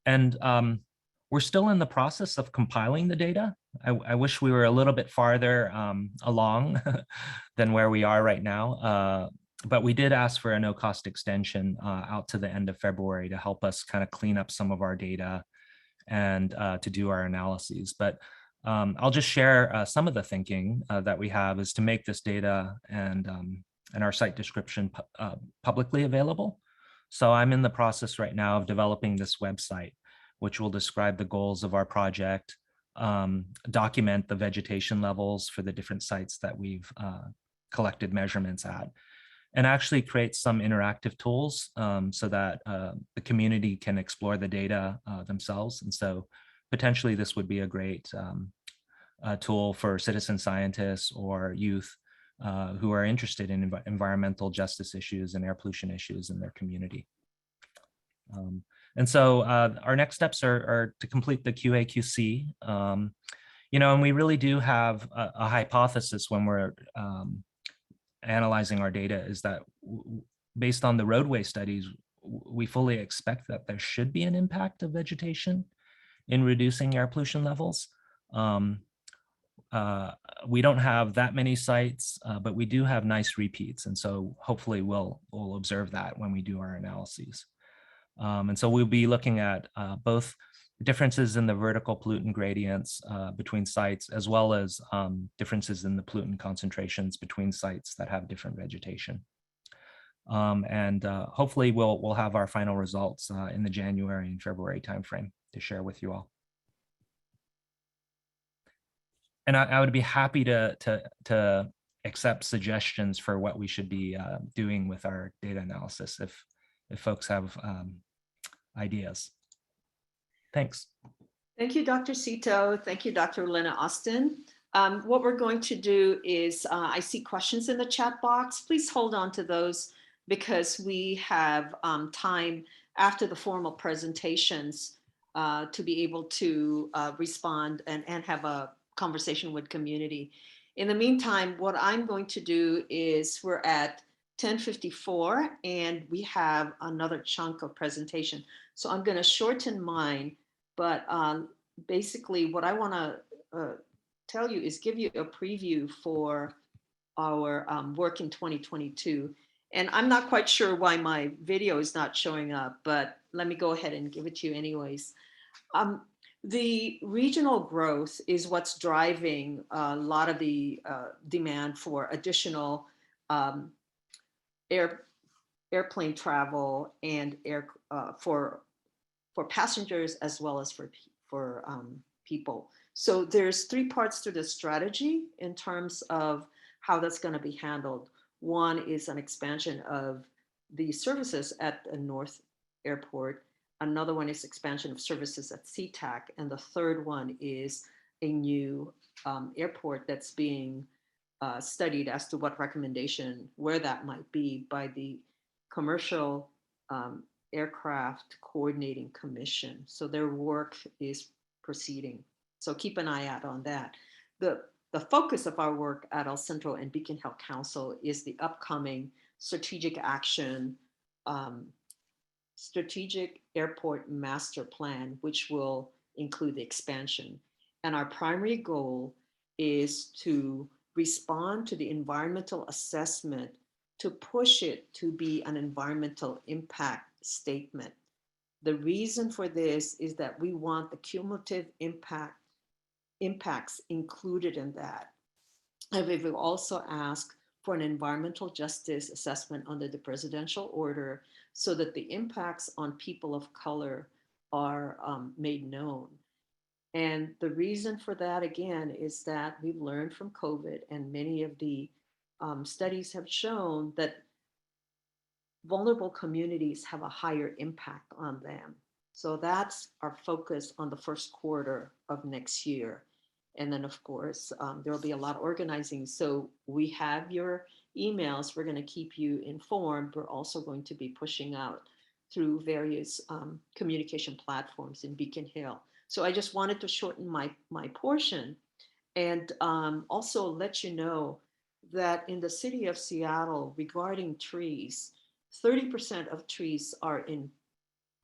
And we're still in the process of compiling the data. I wish we were a little bit farther along than where we are right now. But we did ask for a no-cost extension out to the end of February to help us kind of clean up some of our data and to do our analyses. But I'll just share some of the thinking that we have is to make this data and our site description publicly available. So I'm in the process right now of developing this website, which will describe the goals of our project, document the vegetation levels for the different sites that we've collected measurements at, and actually create some interactive tools so that the community can explore the data themselves. And so potentially this would be a great tool for citizen scientists or youth who are interested in environmental justice issues and air pollution issues in their community. And so our next steps are to complete the QA/QC. And we really do have a hypothesis when we're analyzing our data is that based on the roadway studies, we fully expect that there should be an impact of vegetation in reducing air pollution levels. we don't have that many sites, but we do have nice repeats. And so hopefully we'll observe that when we do our analyses. And so we'll be looking at both differences in the vertical pollutant gradients between sites, as well as differences in the pollutant concentrations between sites that have different vegetation. And hopefully we'll have our final results in the January and February timeframe to share with you all. And I would be happy to accept suggestions for what we should be doing with our data analysis if folks have ideas. Thanks. Thank you, Dr. Seto. Thank you, Dr. Elena Austin. What we're going to do is, I see questions in the chat box. Please hold on to those because we have time after the formal presentations to be able to respond and have a conversation with community. In the meantime, what I'm going to do is we're at 10:54 and we have another chunk of presentation. So I'm going to shorten mine, but basically what I want to tell you is give you a preview for our work in 2022. And I'm not quite sure why my video is not showing up, but let me go ahead and give it to you anyways. The regional growth is what's driving a lot of the demand for additional airplane travel and for passengers as well as for people. So there's three parts to the strategy in terms of how that's going to be handled. One is an expansion of the services at the North Airport. Another one is expansion of services at SeaTac. And the third one is a new airport that's being studied as to what recommendation, where that might be by the Commercial Aircraft Coordinating Commission. So their work is proceeding. So keep an eye out on that. The focus of our work at El Centro and Beacon Hill Council is the upcoming strategic action, strategic airport master plan, which will include the expansion. And our primary goal is to respond to the environmental assessment to push it to be an environmental impact statement. The reason for this is that we want the cumulative impacts included in that. And we've also asked for an environmental justice assessment under the presidential order so that the impacts on people of color are made known. And the reason for that, again, is that we've learned from COVID, and many of the studies have shown that vulnerable communities have a higher impact on them. So that's our focus on the first quarter of next year. And then, of course, there will be a lot of organizing. So we have your emails. We're going to keep you informed. We're also going to be pushing out through various communication platforms in Beacon Hill. So I just wanted to shorten my portion and also let you know that in the city of Seattle, regarding trees, 30% of trees are in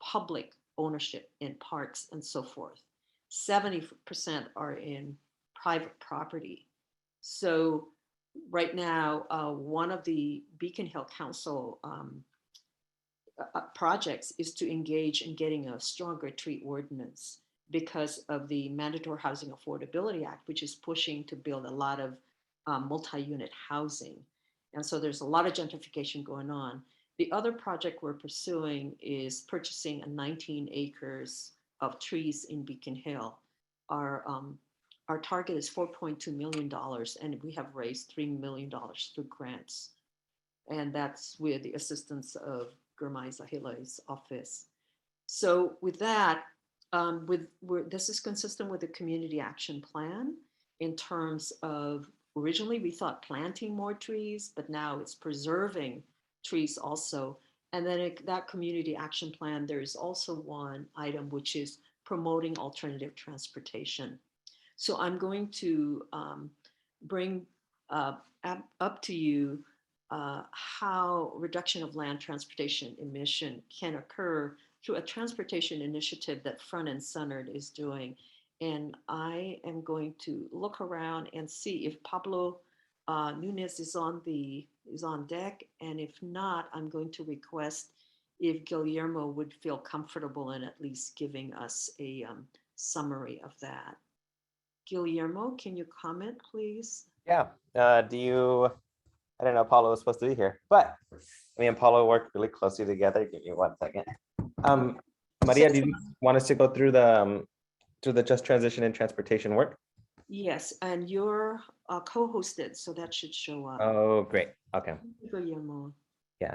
public ownership in parks and so forth. 70% are in private property. So right now, one of the Beacon Hill Council projects is to engage in getting a stronger tree ordinance because of the Mandatory Housing Affordability Act, which is pushing to build a lot of multi-unit housing. And so there's a lot of gentrification going on. The other project we're pursuing is purchasing 19 acres of trees in Beacon Hill. Our target is $4.2 million, and we have raised $3 million through grants. And that's with the assistance of Girmay Zahilay's office. So with that, this is consistent with the community action plan in terms of, originally we thought planting more trees, but now it's preserving trees also. And then that community action plan, there's also one item which is promoting alternative transportation. So I'm going to bring up to you how reduction of land transportation emission can occur through a transportation initiative that Front and Centered is doing. And I am going to look around and see if Pablo Nunez is on deck. And if not, I'm going to request if Guillermo would feel comfortable in at least giving us a summary of that. Guillermo, can you comment, please? Yeah. I don't know, Paulo was supposed to be here, but me and Paulo work really closely together. Give me 1 second. Maria, do you want us to go through the just transition and transportation work? Yes, and you're co-hosted, so that should show up. Oh, great. Okay. Guillermo. Yeah.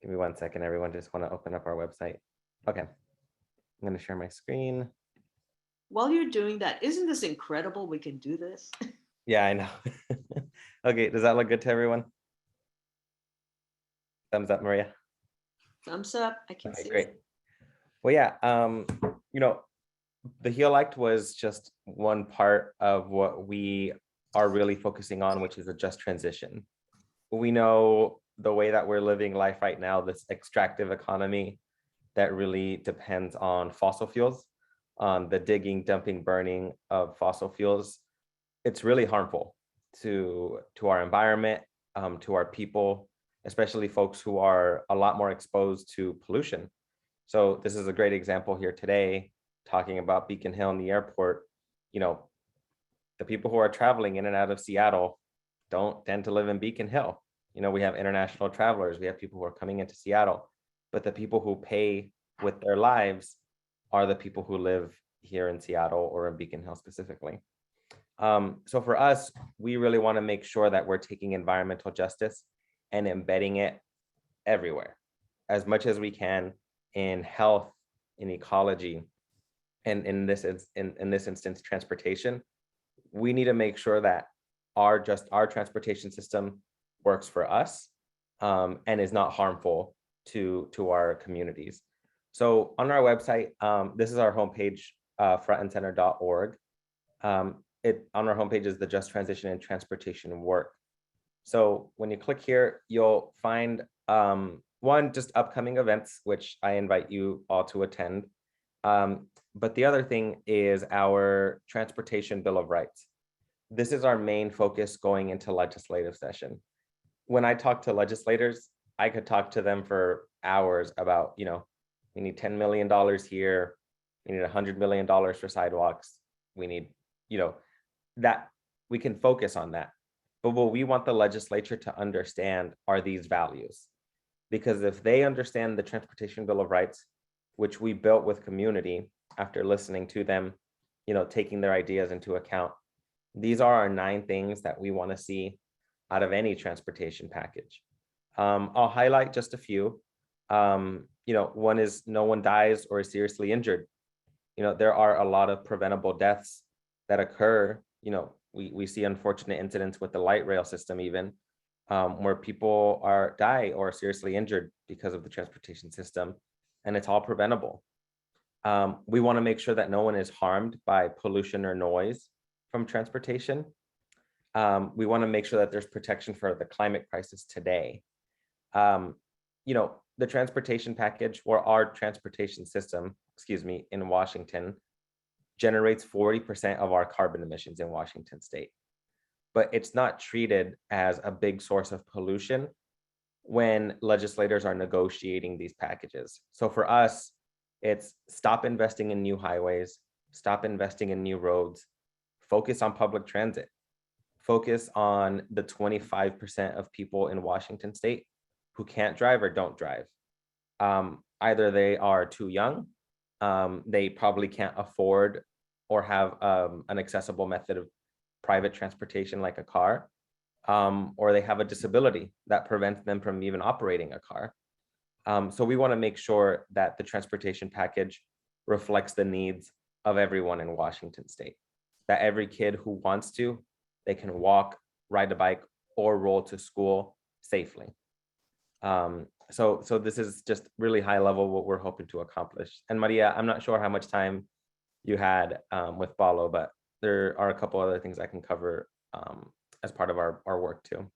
Give me 1 second. Everyone just want to open up our website. Okay. I'm going to share my screen. While you're doing that, isn't this incredible? We can do this. Yeah, I know. Okay. Does that look good to everyone? Thumbs up, Maria. Thumbs up. I can Okay, see great. it. Well, yeah, the HEAL Act was just one part of what we are really focusing on, which is a just transition. We know the way that we're living life right now, this extractive economy that really depends on fossil fuels, on the digging, dumping, burning of fossil fuels. It's really harmful to our environment, to our people, especially folks who are a lot more exposed to pollution. So this is a great example here today, talking about Beacon Hill and the airport. The people who are traveling in and out of Seattle don't tend to live in Beacon Hill. We have international travelers, we have people who are coming into Seattle, but the people who pay with their lives are the people who live here in Seattle or in Beacon Hill specifically. So for us, we really want to make sure that we're taking environmental justice and embedding it everywhere as much as we can in health, in ecology, and in this instance, transportation. We need to make sure that our transportation system works for us and is not harmful to our communities. So on our website, this is our homepage, frontandcenter.org. On our homepage is the Just Transition and Transportation Work. So when you click here, you'll find one, just upcoming events, which I invite you all to attend. But the other thing is our Transportation Bill of Rights. This is our main focus going into legislative session. When I talk to legislators, I could talk to them for hours about, we need $10 million here, we need $100 million for sidewalks, we need, that we can focus on that. But what we want the legislature to understand are these values. Because if they understand the Transportation Bill of Rights, which we built with community after listening to them, taking their ideas into account, these are our 9 things that we want to see out of any transportation package. I'll highlight just a few. One is no one dies or is seriously injured. There are a lot of preventable deaths that occur. We see unfortunate incidents with the light rail system even, where people die or are seriously injured because of the transportation system, and it's all preventable. We want to make sure that no one is harmed by pollution or noise from transportation. We want to make sure that there's protection for the climate crisis today. The transportation package, or our transportation system, in Washington, generates 40% of our carbon emissions in Washington state. But it's not treated as a big source of pollution when legislators are negotiating these packages. So for us, it's stop investing in new highways, stop investing in new roads, focus on public transit, focus on the 25% of people in Washington state who can't drive or don't drive. Either they are too young, they probably can't afford or have an accessible method of private transportation like a car, or they have a disability that prevents them from even operating a car. So we want to make sure that the transportation package reflects the needs of everyone in Washington state, that every kid who wants to, they can walk, ride a bike, or roll to school safely. So this is just really high level what we're hoping to accomplish. And Maria, I'm not sure how much time you had with Paulo, but there are a couple other things I can cover as part of our work too.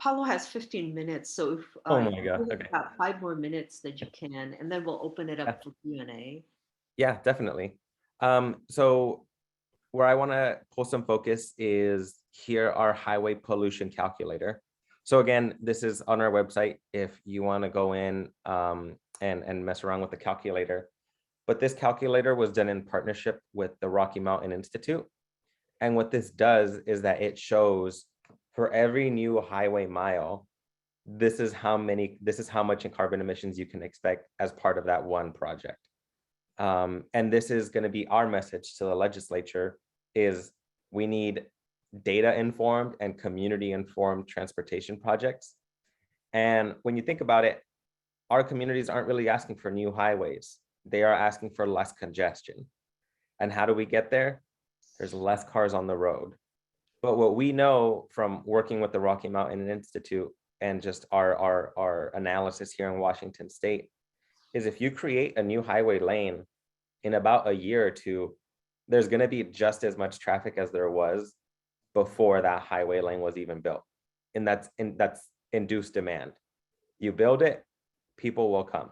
Paulo has 15 minutes, so if Oh my God, you have okay. about 5 more minutes that you can, and then we'll open it up for Q&A. Yeah, definitely. So where I want to pull some focus is here, our highway pollution calculator. So again, this is on our website if you want to go in and mess around with the calculator. But this calculator was done in partnership with the Rocky Mountain Institute. And what this does is that it shows for every new highway mile, this is how much in carbon emissions you can expect as part of that one project. And this is going to be our message to the legislature is we need data informed and community informed transportation projects. And when you think about it, our communities aren't really asking for new highways. They are asking for less congestion. And how do we get there? There's less cars on the road. But what we know from working with the Rocky Mountain Institute and just our analysis here in Washington State is if you create a new highway lane in about a year or two, there's going to be just as much traffic as there was before that highway lane was even built. And that's induced demand. You build it, people will come.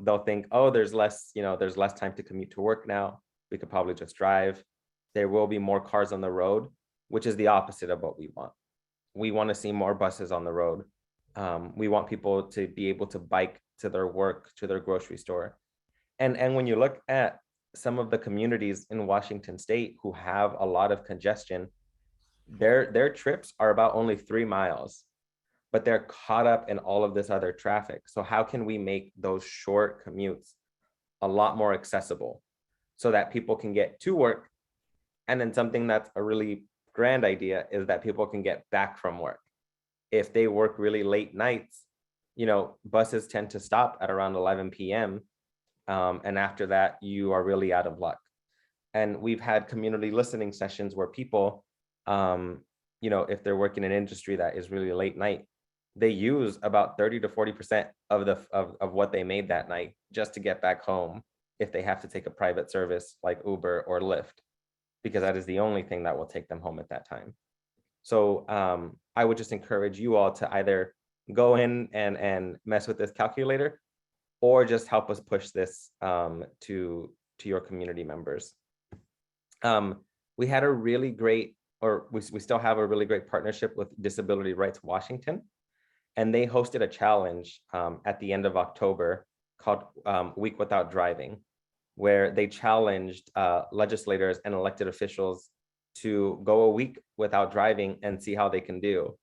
They'll think, oh, there's less time to commute to work now. We could probably just drive. There will be more cars on the road, which is the opposite of what we want. We want to see more buses on the road. We want people to be able to bike to their work, to their grocery store. And when you look at some of the communities in Washington State who have a lot of congestion, their trips are about only 3 miles, but they're caught up in all of this other traffic. So how can we make those short commutes a lot more accessible so that people can get to work? And then something that's a really grand idea is that people can get back from work. If they work really late nights, buses tend to stop at around 11 p.m. And after that, you are really out of luck. And we've had community listening sessions where people, if they're working in an industry that is really late night, they use about 30 to 40% of what they made that night just to get back home if they have to take a private service like Uber or Lyft, because that is the only thing that will take them home at that time. So I would just encourage you all to either go in and mess with this calculator or just help us push this to your community members. We had a really great, or we still have a really great partnership with Disability Rights Washington. And they hosted a challenge at the end of October called Week Without Driving, where they challenged legislators and elected officials to go a week without driving and see how they can do.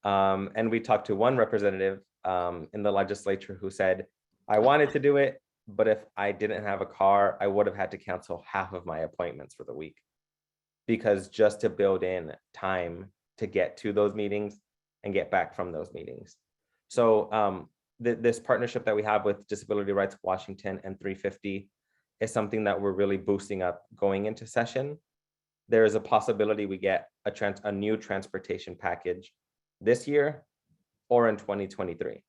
And we talked to one representative in the legislature who said, I wanted to do it, but if I didn't have a car, I would have had to cancel half of my appointments for the week, because just to build in time to get to those meetings and get back from those meetings. So this partnership that we have with Disability Rights Washington and 350 is something that we're really boosting up going into session. There is a possibility we get a new transportation package this year or in 2023.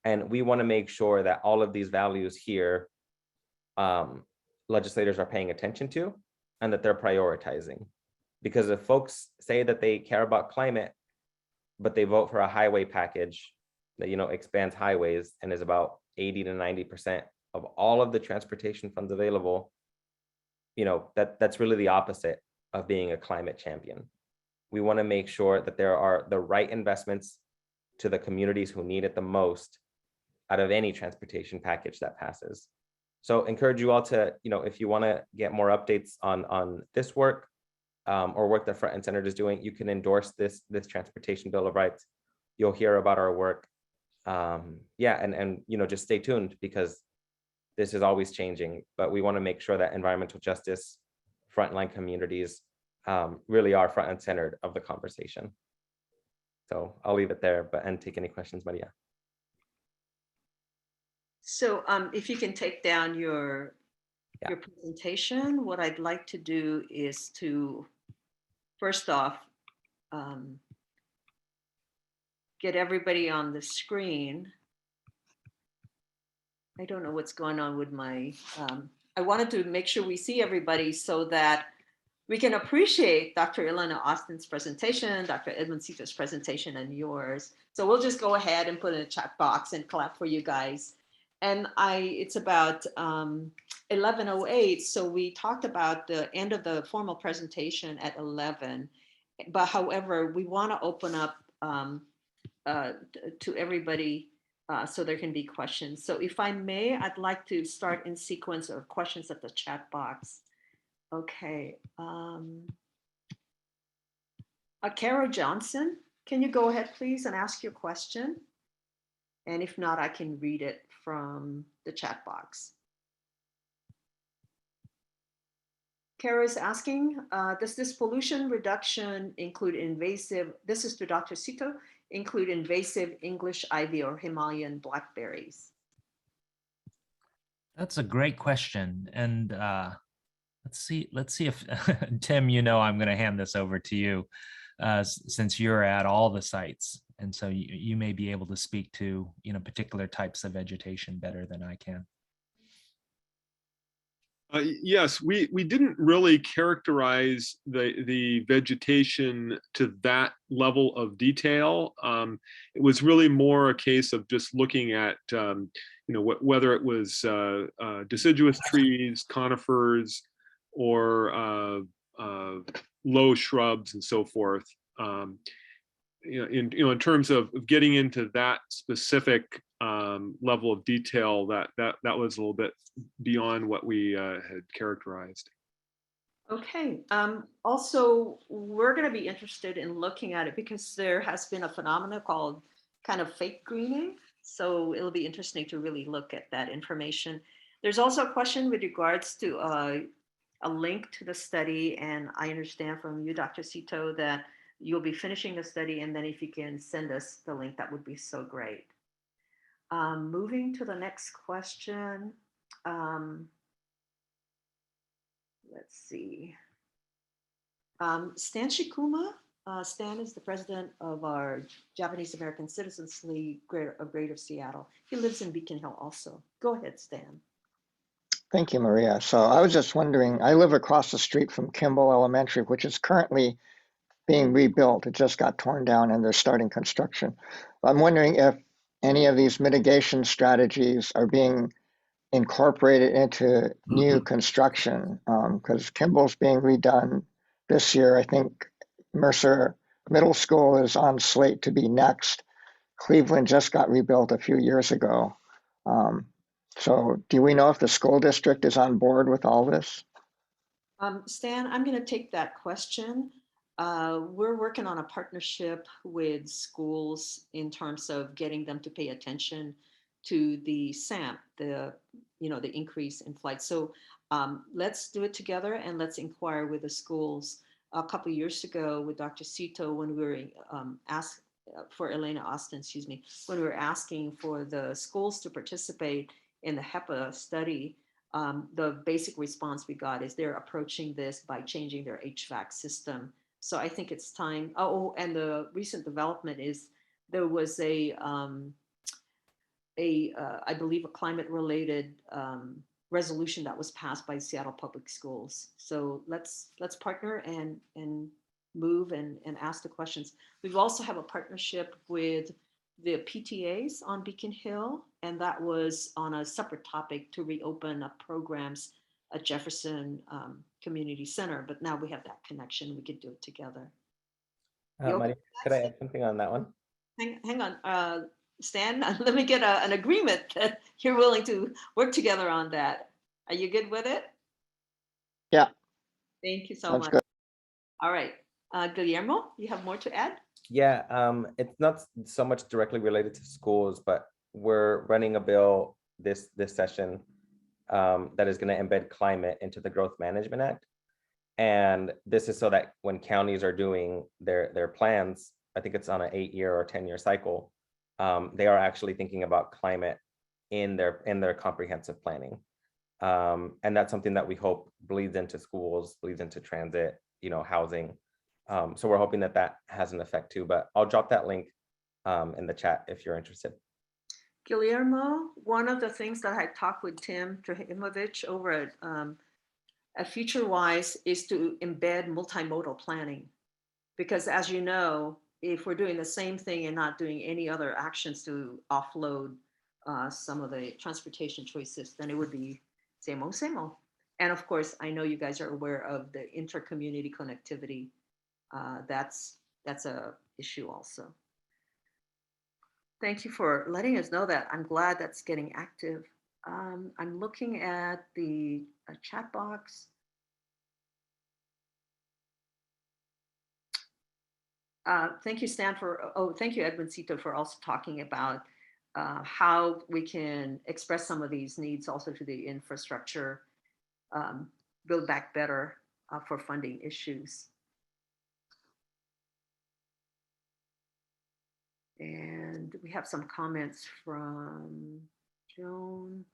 And we want to make sure that all of these values here, legislators are paying attention to and that they're prioritizing. Because if folks say that they care about climate, but they vote for a highway package that expands highways and is about 80 to 90% of all of the transportation funds available, that's really the opposite of being a climate champion. We want to make sure that there are the right investments to the communities who need it the most out of any transportation package that passes. So encourage you all to, if you want to get more updates on this work or work that Front and Center is doing, you can endorse this Transportation Bill of Rights. You'll hear about our work. And just stay tuned, because this is always changing, but we want to make sure that environmental justice frontline communities really are front and centered of the conversation. So I'll leave it there, and take any questions, Maria. So if you can take down your presentation, what I'd like to do is to, first off, get everybody on the screen. I don't know what's going on with my, I wanted to make sure we see everybody so that we can appreciate Dr. Elena Austin's presentation, Dr. Edmund Seto's presentation, and yours. So we'll just go ahead and put in a chat box and clap for you guys. And it's about 11:08. So we talked about the end of the formal presentation at 11. But however, we want to open up to everybody so there can be questions. So if I may, I'd like to start in sequence of questions at the chat box. Okay. Kara Johnson, can you go ahead, please, and ask your question? And if not, I can read it from the chat box. Kara is asking, does this pollution reduction include invasive, this is to Dr. Seto, include invasive English ivy or Himalayan blackberries? That's a great question. And let's see if, Tim, I'm going to hand this over to you since you're at all the sites. And so you may be able to speak to, particular types of vegetation better than I can. Yes, we didn't really characterize the vegetation to that level of detail. It was really more a case of just looking at whether it was deciduous trees, conifers, or low shrubs and so forth. In terms of getting into that specific level of detail, that was a little bit beyond what we had characterized. Okay. Also, we're going to be interested in looking at it because there has been a phenomenon called kind of fake greening. So it'll be interesting to really look at that information. There's also a question with regards to a link to the study. And I understand from you, Dr. Seto, that you'll be finishing the study. And then if you can send us the link, that would be so great. Moving to the next question. Let's see. Stan Shikuma. Stan is the president of our Japanese American Citizens League of Greater Seattle. He lives in Beacon Hill also. Go ahead, Stan. Thank you, Maria. So I was just wondering, I live across the street from Kimball Elementary, which is currently being rebuilt. It just got torn down and they're starting construction. I'm wondering if any of these mitigation strategies are being incorporated into new construction, because Kimball's being redone this year. I think Mercer Middle School is on slate to be next. Cleveland just got rebuilt a few years ago. So do we know if the school district is on board with all this? Stan, I'm going to take that question. We're working on a partnership with schools in terms of getting them to pay attention to the SAMP, the increase in flight. So let's do it together and let's inquire with the schools. A couple of years ago with Dr. Seto, when we were asked for Elena Austin, when we were asking for the schools to participate in the HEPA study, the basic response we got is they're approaching this by changing their HVAC system. So I think it's time. Oh, and the recent development is there was I believe a climate-related resolution that was passed by Seattle Public Schools. So let's partner and move and ask the questions. We've also have a partnership with the PTAs on Beacon Hill, and that was on a separate topic to reopen programs at Jefferson Community Center. But now we have that connection. We could do it together. Maria, could I add something on that one? Hang on, Stan, let me get an agreement that you're willing to work together on that. Are you good with it? Yeah. Thank you so That's much. good. All right. Guillermo, you have more to add? Yeah, it's not so much directly related to schools, but we're running a bill this session that is going to embed climate into the Growth Management Act. And this is so that when counties are doing their plans, I think it's on an 8-year or 10-year cycle, they are actually thinking about climate in their comprehensive planning. And that's something that we hope bleeds into schools, bleeds into transit, housing. So we're hoping that has an effect too, but I'll drop that link in the chat if you're interested. Guillermo, one of the things that I talked with Tim Trahimovic over at FutureWise is to embed multimodal planning. Because as you know, if we're doing the same thing and not doing any other actions to offload some of the transportation choices, then it would be same old, same old. And of course, I know you guys are aware of the inter-community connectivity. That's a issue also. Thank you for letting us know that. I'm glad that's getting active. I'm looking at the chat box. Thank you, Stan, thank you, Edmund Seto, for also talking about how we can express some of these needs also to the infrastructure, Build Back Better for funding issues. And we have some comments from Joan.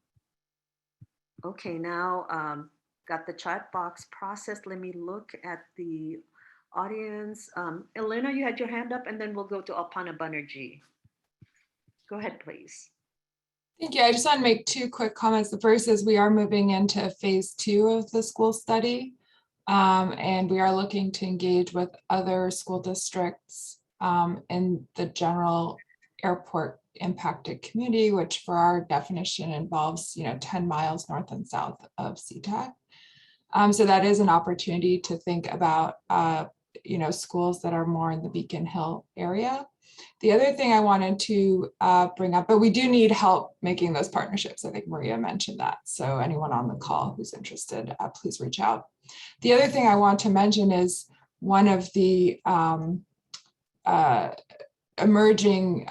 Okay, now got the chat box processed. Let me look at the audience. Elena, you had your hand up, and then we'll go to Alpana Banerjee. Go ahead, please. Thank you. I just want to make two quick comments. The first is we are moving into phase 2 of the school study, and we are looking to engage with other school districts in the general airport impacted community, which for our definition involves 10 miles north and south of SeaTac. So that is an opportunity to think about schools that are more in the Beacon Hill area. The other thing I wanted to bring up, but we do need help making those partnerships. I think Maria mentioned that. So anyone on the call who's interested, please reach out. The other thing I want to mention is one of the emerging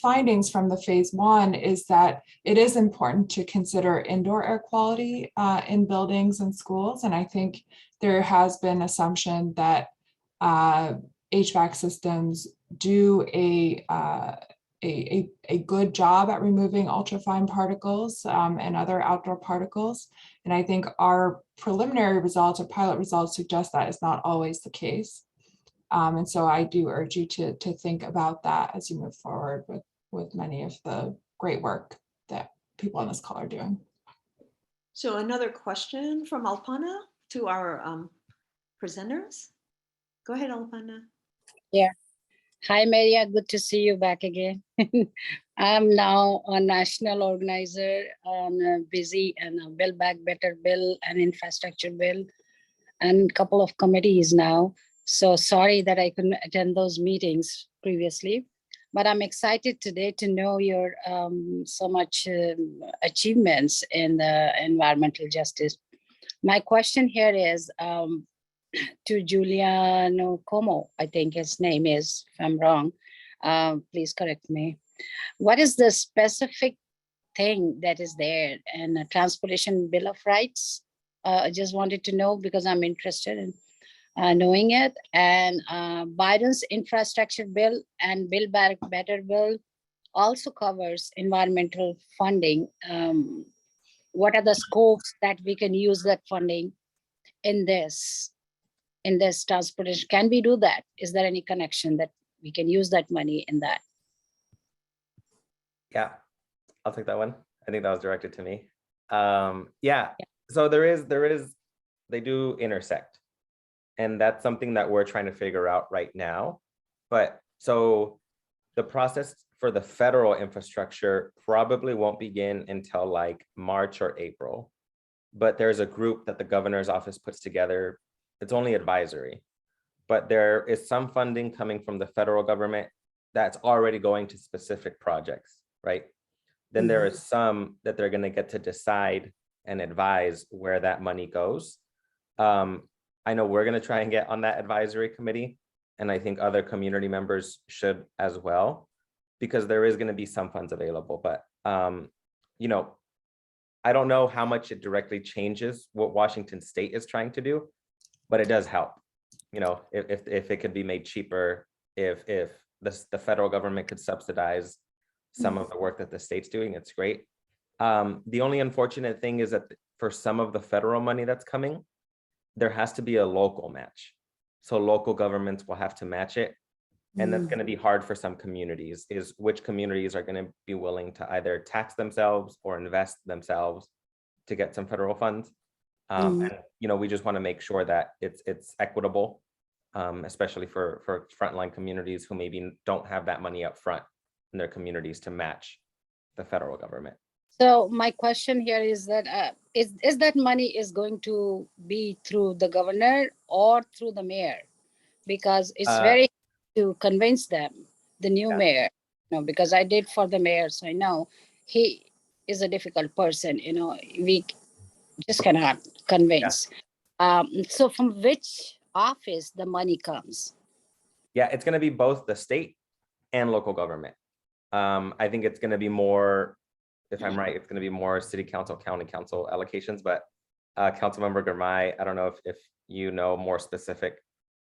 findings from the phase 1 is that it is important to consider indoor air quality in buildings and schools. And I think there has been assumption that HVAC systems do a good job at removing ultrafine particles and other outdoor particles. And I think our preliminary results or pilot results suggest that is not always the case. And so I do urge you to think about that as you move forward with many of the great work that people on this call are doing. So another question from Alpana to our presenters. Go ahead, Alpana. Yeah. Hi, Maria. Good to see you back again. I'm now a national organizer on busy and a Build Back Better bill and infrastructure bill and a couple of committees now. So sorry that I couldn't attend those meetings previously, but I'm excited today to know your so much achievements in the environmental justice. My question here is to Giuliano Como, I think his name is, if I'm wrong, please correct me. What is the specific thing that is there in a transportation bill of rights? I just wanted to know because I'm interested in knowing it. And Biden's infrastructure bill and Build Back Better bill also covers environmental funding. What are the scopes that we can use that funding in this transportation? Can we do that? Is there any connection that we can use that money in that? Yeah, I'll take that one. I think that was directed to me. Yeah, so they do intersect. And that's something that we're trying to figure out right now. But so the process for the federal infrastructure probably won't begin until like March or April. But there's a group that the governor's office puts together. It's only advisory, but there is some funding coming from the federal government that's already going to specific projects, right? Then there is some that they're going to get to decide and advise where that money goes. I know we're going to try and get on that advisory committee, and I think other community members should as well, because there is going to be some funds available. But you know, I don't know how much it directly changes what Washington State is trying to do, but it does help. You know, if it could be made cheaper, if the federal government could subsidize some of the work that the state's doing, it's great. The only unfortunate thing is that for some of the federal money that's coming, there has to be a local match. So local governments will have to match it. And that's going to be hard for some communities, is which communities are going to be willing to either tax themselves or invest themselves to get some federal funds. And, you know, we just want to make sure that it's equitable, especially for frontline communities who maybe don't have that money up front in their communities to match the federal government. So my question here is that is that money is going to be through the governor or through the mayor? Because it's very hard to convince them, the new mayor, because I did for the mayor, so I know he is a difficult person, we just cannot convince. So from which office the money comes? Yeah, it's going to be both the state and local government. I think it's going to be more, if I'm right, it's going to be more city council, county council allocations, but Councilmember Girmay, I don't know if you know more specific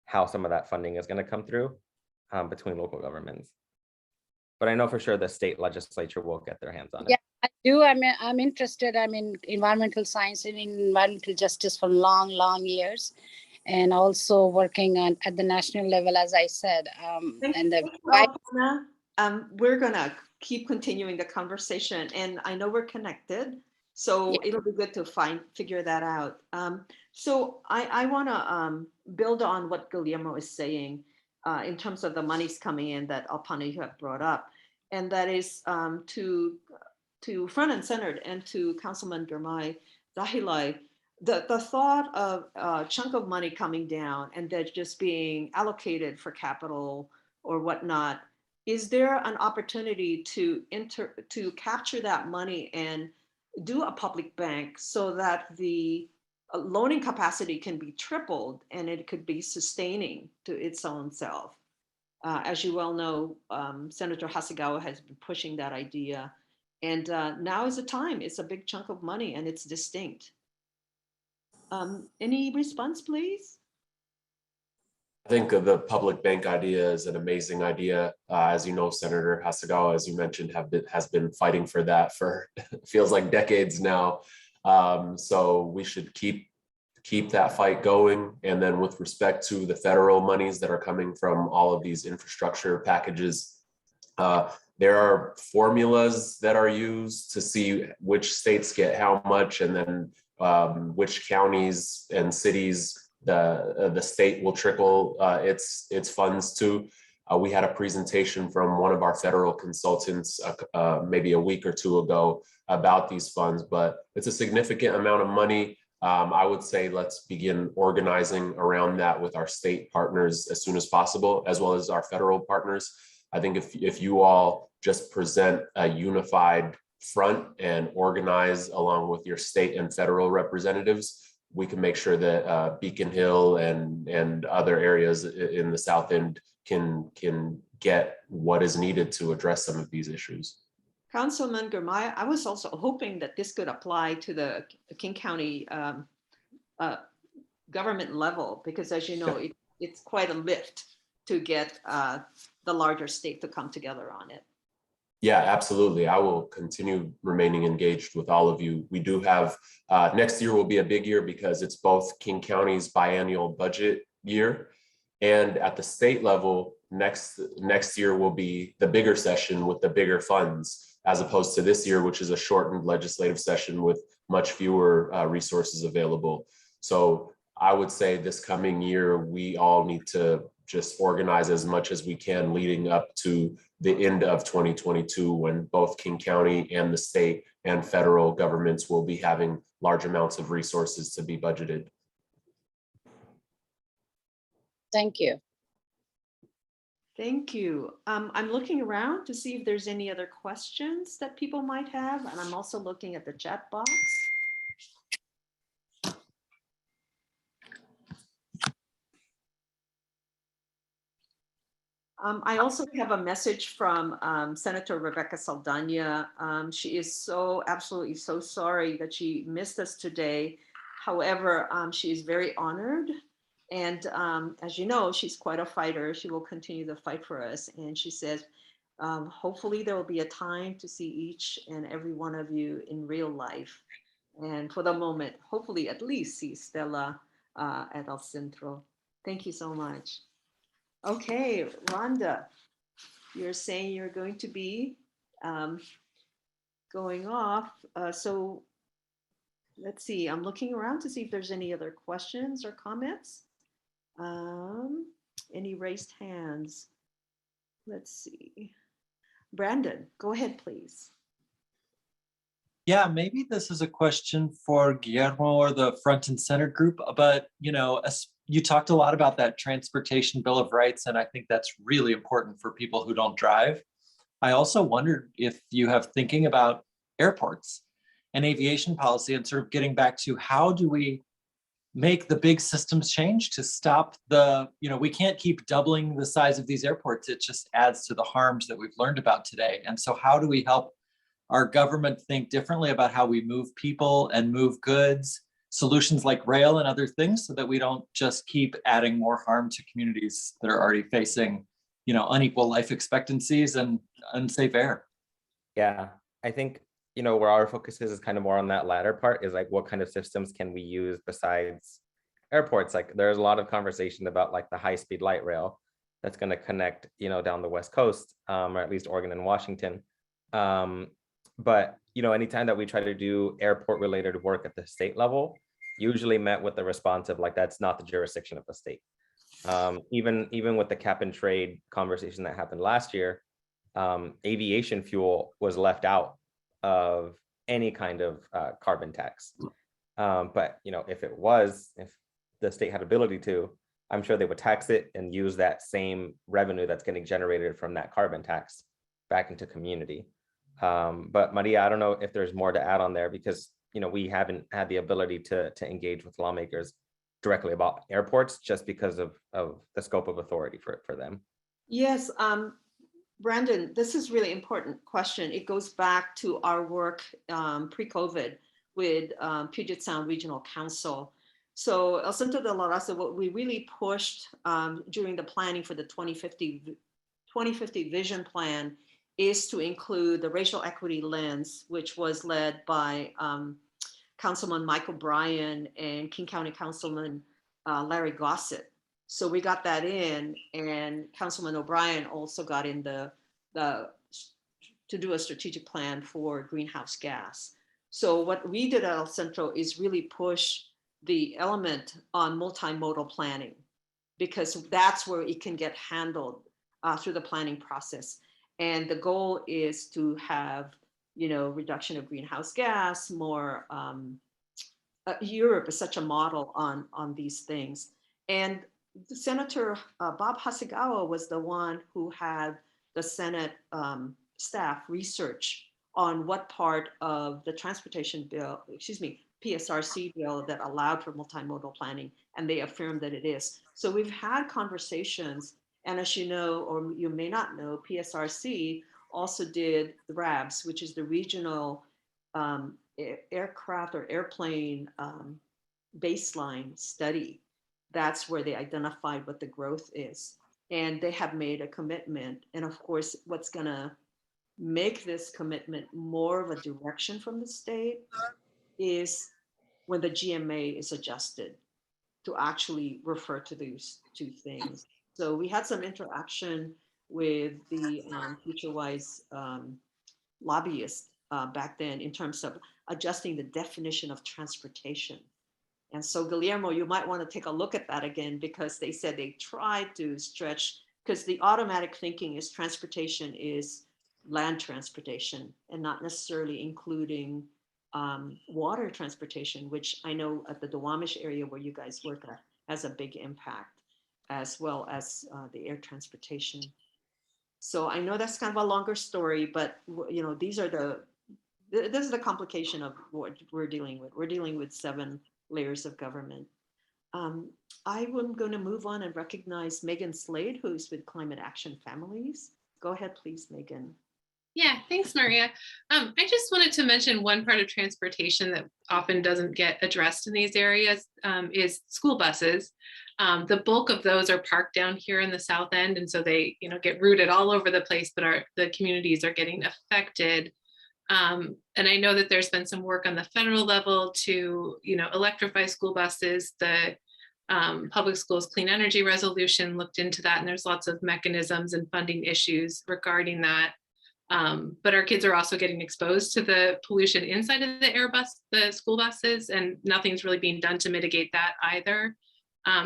how some of that funding is going to come through between local governments. But I know for sure the state legislature will get their hands on it. Yeah, I do. I'm interested. I'm in environmental science and environmental justice for long years, and also working on at the national level, as I said. We're gonna keep continuing the conversation, and I know we're connected, so it'll be good to figure that out. So I want to build on what Guillermo is saying in terms of the monies coming in that Alpana you have brought up, and that is to front and centered, and to Councilman Girmay Zahilay, the thought of a chunk of money coming down and that just being allocated for capital or whatnot. Is there an opportunity to capture that money and do a public bank so that the loaning capacity can be tripled and it could be sustaining to its own self? As you well know, Senator Hasegawa has been pushing that idea. And now is the time. It's a big chunk of money and it's distinct. Any response, please? I think the public bank idea is an amazing idea. As you know, Senator Hasegawa, as you mentioned, has been fighting for that for feels like decades now. So we should keep that fight going. And then with respect to the federal monies that are coming from all of these infrastructure packages, there are formulas that are used to see which states get how much, and then which counties and cities the state will trickle its funds to. We had a presentation from one of our federal consultants maybe a week or two ago about these funds, but it's a significant amount of money. I would say let's begin organizing around that with our state partners as soon as possible, as well as our federal partners. I think if you all just present a unified front and organize along with your state and federal representatives, we can make sure that Beacon Hill and other areas in the South End can get what is needed to address some of these issues. Councilman Girmay, I was also hoping that this could apply to the King County government level, because as you know, it's quite a lift to get the larger state to come together on it. Yeah, absolutely. I will continue remaining engaged with all of you. We do have, next year will be a big year because it's both King County's biennial budget year, and at the state level, next year will be the bigger session with the bigger funds, as opposed to this year, which is a shortened legislative session with much fewer resources available. So I would say this coming year, we all need to just organize as much as we can leading up to the end of 2022, when both King County and the state and federal governments will be having large amounts of resources to be budgeted. Thank you. Thank you. I'm looking around to see if there's any other questions that people might have, and I'm also looking at the chat box. I also have a message from Senator Rebecca Saldana. She is absolutely so sorry that she missed us today. However, she is very honored. And as you know, she's quite a fighter. She will continue to fight for us. And she says, hopefully there will be a time to see each and every one of you in real life. And for the moment, hopefully at least see Stella at El Centro. Thank you so much. Okay, Rhonda, you're saying you're going to be going off. So let's see, I'm looking around to see if there's any other questions or comments. Any raised hands? Let's see. Brandon, go ahead, please. Yeah, maybe this is a question for Guillermo or the front and center group, but you talked a lot about that transportation bill of rights, and I think that's really important for people who don't drive. I also wondered if you have thinking about airports and aviation policy and sort of getting back to how do we make the big systems change to stop we can't keep doubling the size of these airports. It just adds to the harms that we've learned about today. And so how do we help our government think differently about how we move people and move goods, solutions like rail and other things, so that we don't just keep adding more harm to communities that are already facing, unequal life expectancies and unsafe air? Yeah, I think, where our focus is kind of more on that latter part, is like, what kind of systems can we use besides airports? Like, there's a lot of conversation about like the high-speed light rail that's going to connect, down the West Coast, or at least Oregon and Washington. But, anytime that we try to do airport related work at the state level, usually met with the response of like, that's not the jurisdiction of the state. Even with the cap and trade conversation that happened last year, aviation fuel was left out of any kind of carbon tax. But if the state had ability to, I'm sure they would tax it and use that same revenue that's getting generated from that carbon tax back into community. But Maria, I don't know if there's more to add on there, because we haven't had the ability to engage with lawmakers directly about airports, just because of the scope of authority for them. Yes, Brandon, this is really important question. It goes back to our work pre-COVID with Puget Sound Regional Council. So El Centro de la Raza, what we really pushed during the planning for the 2050 vision plan is to include the racial equity lens, which was led by Councilman Michael Bryan and King County Councilman Larry Gossett. So we got that in, and Councilman O'Brien also got in the to do a strategic plan for greenhouse gas. So what we did at El Centro is really push the element on multimodal planning, because that's where it can get handled through the planning process. And the goal is to have, reduction of greenhouse gas, more, Europe is such a model on these things. And Senator Bob Hasegawa was the one who had the Senate staff research on what part of the transportation bill, PSRC bill that allowed for multimodal planning, and they affirmed that it is. So we've had conversations, and as you know, or you may not know, PSRC also did the RABS, which is the regional aircraft or airplane baseline study. That's where they identified what the growth is. And they have made a commitment. And of course, what's gonna make this commitment more of a direction from the state is when the GMA is adjusted to actually refer to these two things. So we had some interaction with the FutureWise lobbyists back then in terms of adjusting the definition of transportation. And so Guillermo, you might want to take a look at that again, because they said they tried to stretch, because the automatic thinking is transportation is land transportation and not necessarily including water transportation, which I know at the Duwamish area where you guys work at has a big impact, as well as the air transportation. So I know that's kind of a longer story, but this is the complication of what we're dealing with. We're dealing with 7 layers of government. I'm going to move on and recognize Megan Slade, who's with Climate Action Families. Go ahead, please, Megan. Yeah, thanks, Maria. I just wanted to mention one part of transportation that often doesn't get addressed in these areas is school buses. The bulk of those are parked down here in the South End, and so they, get routed all over the place, but the communities are getting affected. And I know that there's been some work on the federal level to, electrify school buses. The Public Schools Clean Energy Resolution looked into that, and there's lots of mechanisms and funding issues regarding that. But our kids are also getting exposed to the pollution inside of the school buses, and nothing's really being done to mitigate that either.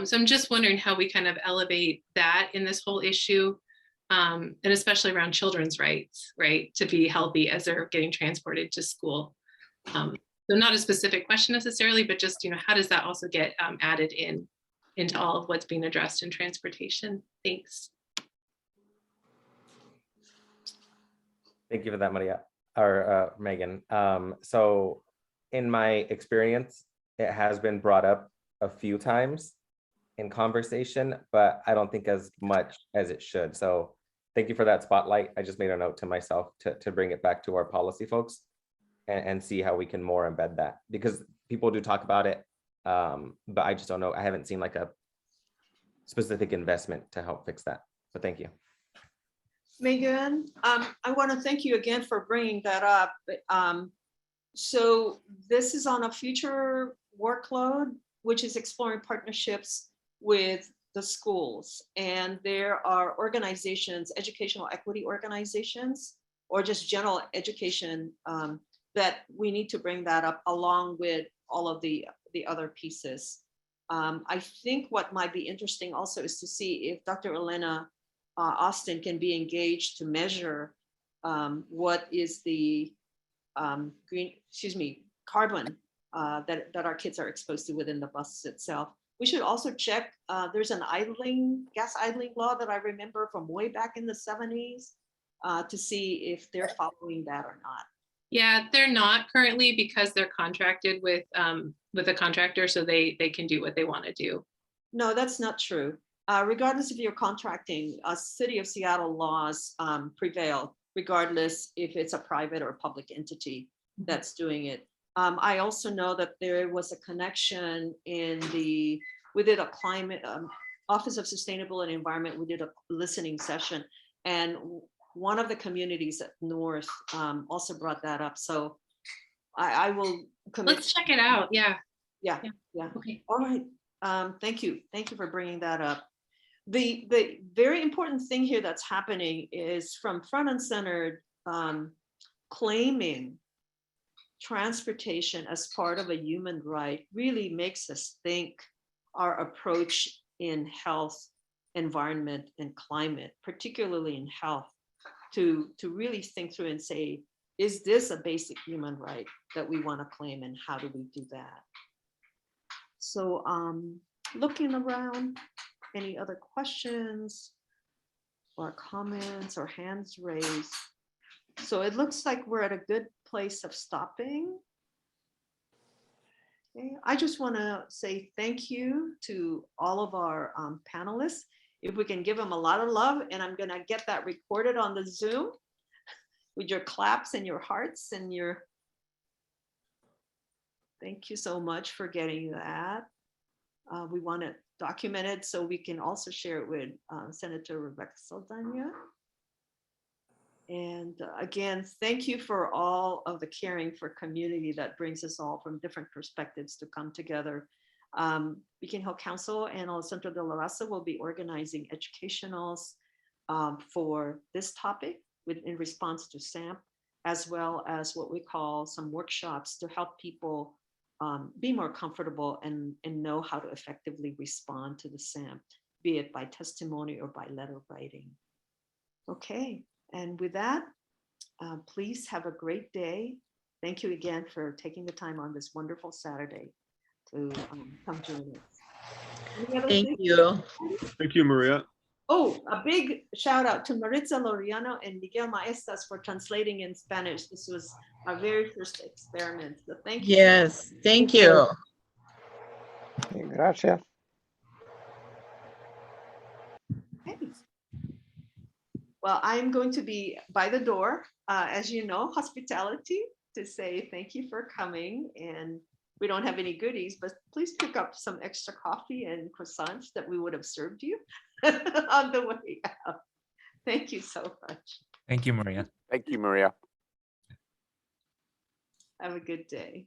So I'm just wondering how we kind of elevate that in this whole issue. And especially around children's rights, right, to be healthy as they're getting transported to school. So not a specific question necessarily, but just, how does that also get added into all of what's being addressed in transportation? Thanks. Thank you for that, Maria, or Megan. So in my experience, it has been brought up a few times in conversation, but I don't think as much as it should. So thank you for that spotlight. I just made a note to myself to bring it back to our policy folks and see how we can more embed that, because people do talk about it, but I just don't know. I haven't seen like a specific investment to help fix that. But thank you. Megan, I want to thank you again for bringing that up. So this is on a future workload, which is exploring partnerships with the schools. And there are organizations, educational equity organizations, or just general education, that we need to bring that up along with all of the other pieces. I think what might be interesting also is to see if Dr. Elena Austin can be engaged to measure what is the carbon that our kids are exposed to within the bus itself. We should also check, there's an gas idling law that I remember from way back in the 70s to see if they're following that or not. Yeah, they're not currently because they're contracted with a contractor, so they can do what they want to do. No, that's not true. Regardless if you're contracting, City of Seattle laws prevail, regardless if it's a private or public entity that's doing it. I also know that there was a connection we did a climate, Office of Sustainable and Environment, we did a listening session, and one of the communities at North also brought that up. So I will commit. Let's check it out. Yeah. Yeah. Okay. All right. Thank you for bringing that up. The very important thing here that's happening is from front and center, claiming transportation as part of a human right really makes us think our approach in health, environment, and climate, particularly in health, to really think through and say, is this a basic human right that we want to claim, and how do we do that? So looking around, any other questions or comments or hands raised? So it looks like we're at a good place of stopping. Okay. I just want to say thank you to all of our panelists. If we can give them a lot of love, and I'm going to get that recorded on the Zoom with your claps and your hearts and your. Thank you so much for getting that. We want it documented so we can also share it with Senator Rebecca Saldana. And again, thank you for all of the caring for community that brings us all from different perspectives to come together. Beacon Hill Council and El Centro de la Raza will be organizing educationals for this topic in response to SAMP, as well as what we call some workshops to help people be more comfortable and know how to effectively respond to the SAMP, be it by testimony or by letter writing. Okay, and with that, please have a great day. Thank you again for taking the time on this wonderful Saturday to come join us. Thank you. Thank you, Maria. Oh, a big shout out to Maritza Loriano and Miguel Maestas for translating in Spanish. This was our very first experiment. So thank you. Yes, thank you. Gracias. Okay. Well, I'm going to be by the door, as you know, hospitality, to say thank you for coming. And we don't have any goodies, but please pick up some extra coffee and croissants that we would have served you on the way out. Thank you so much. Thank you, Maria. Thank you, Maria. Have a good day.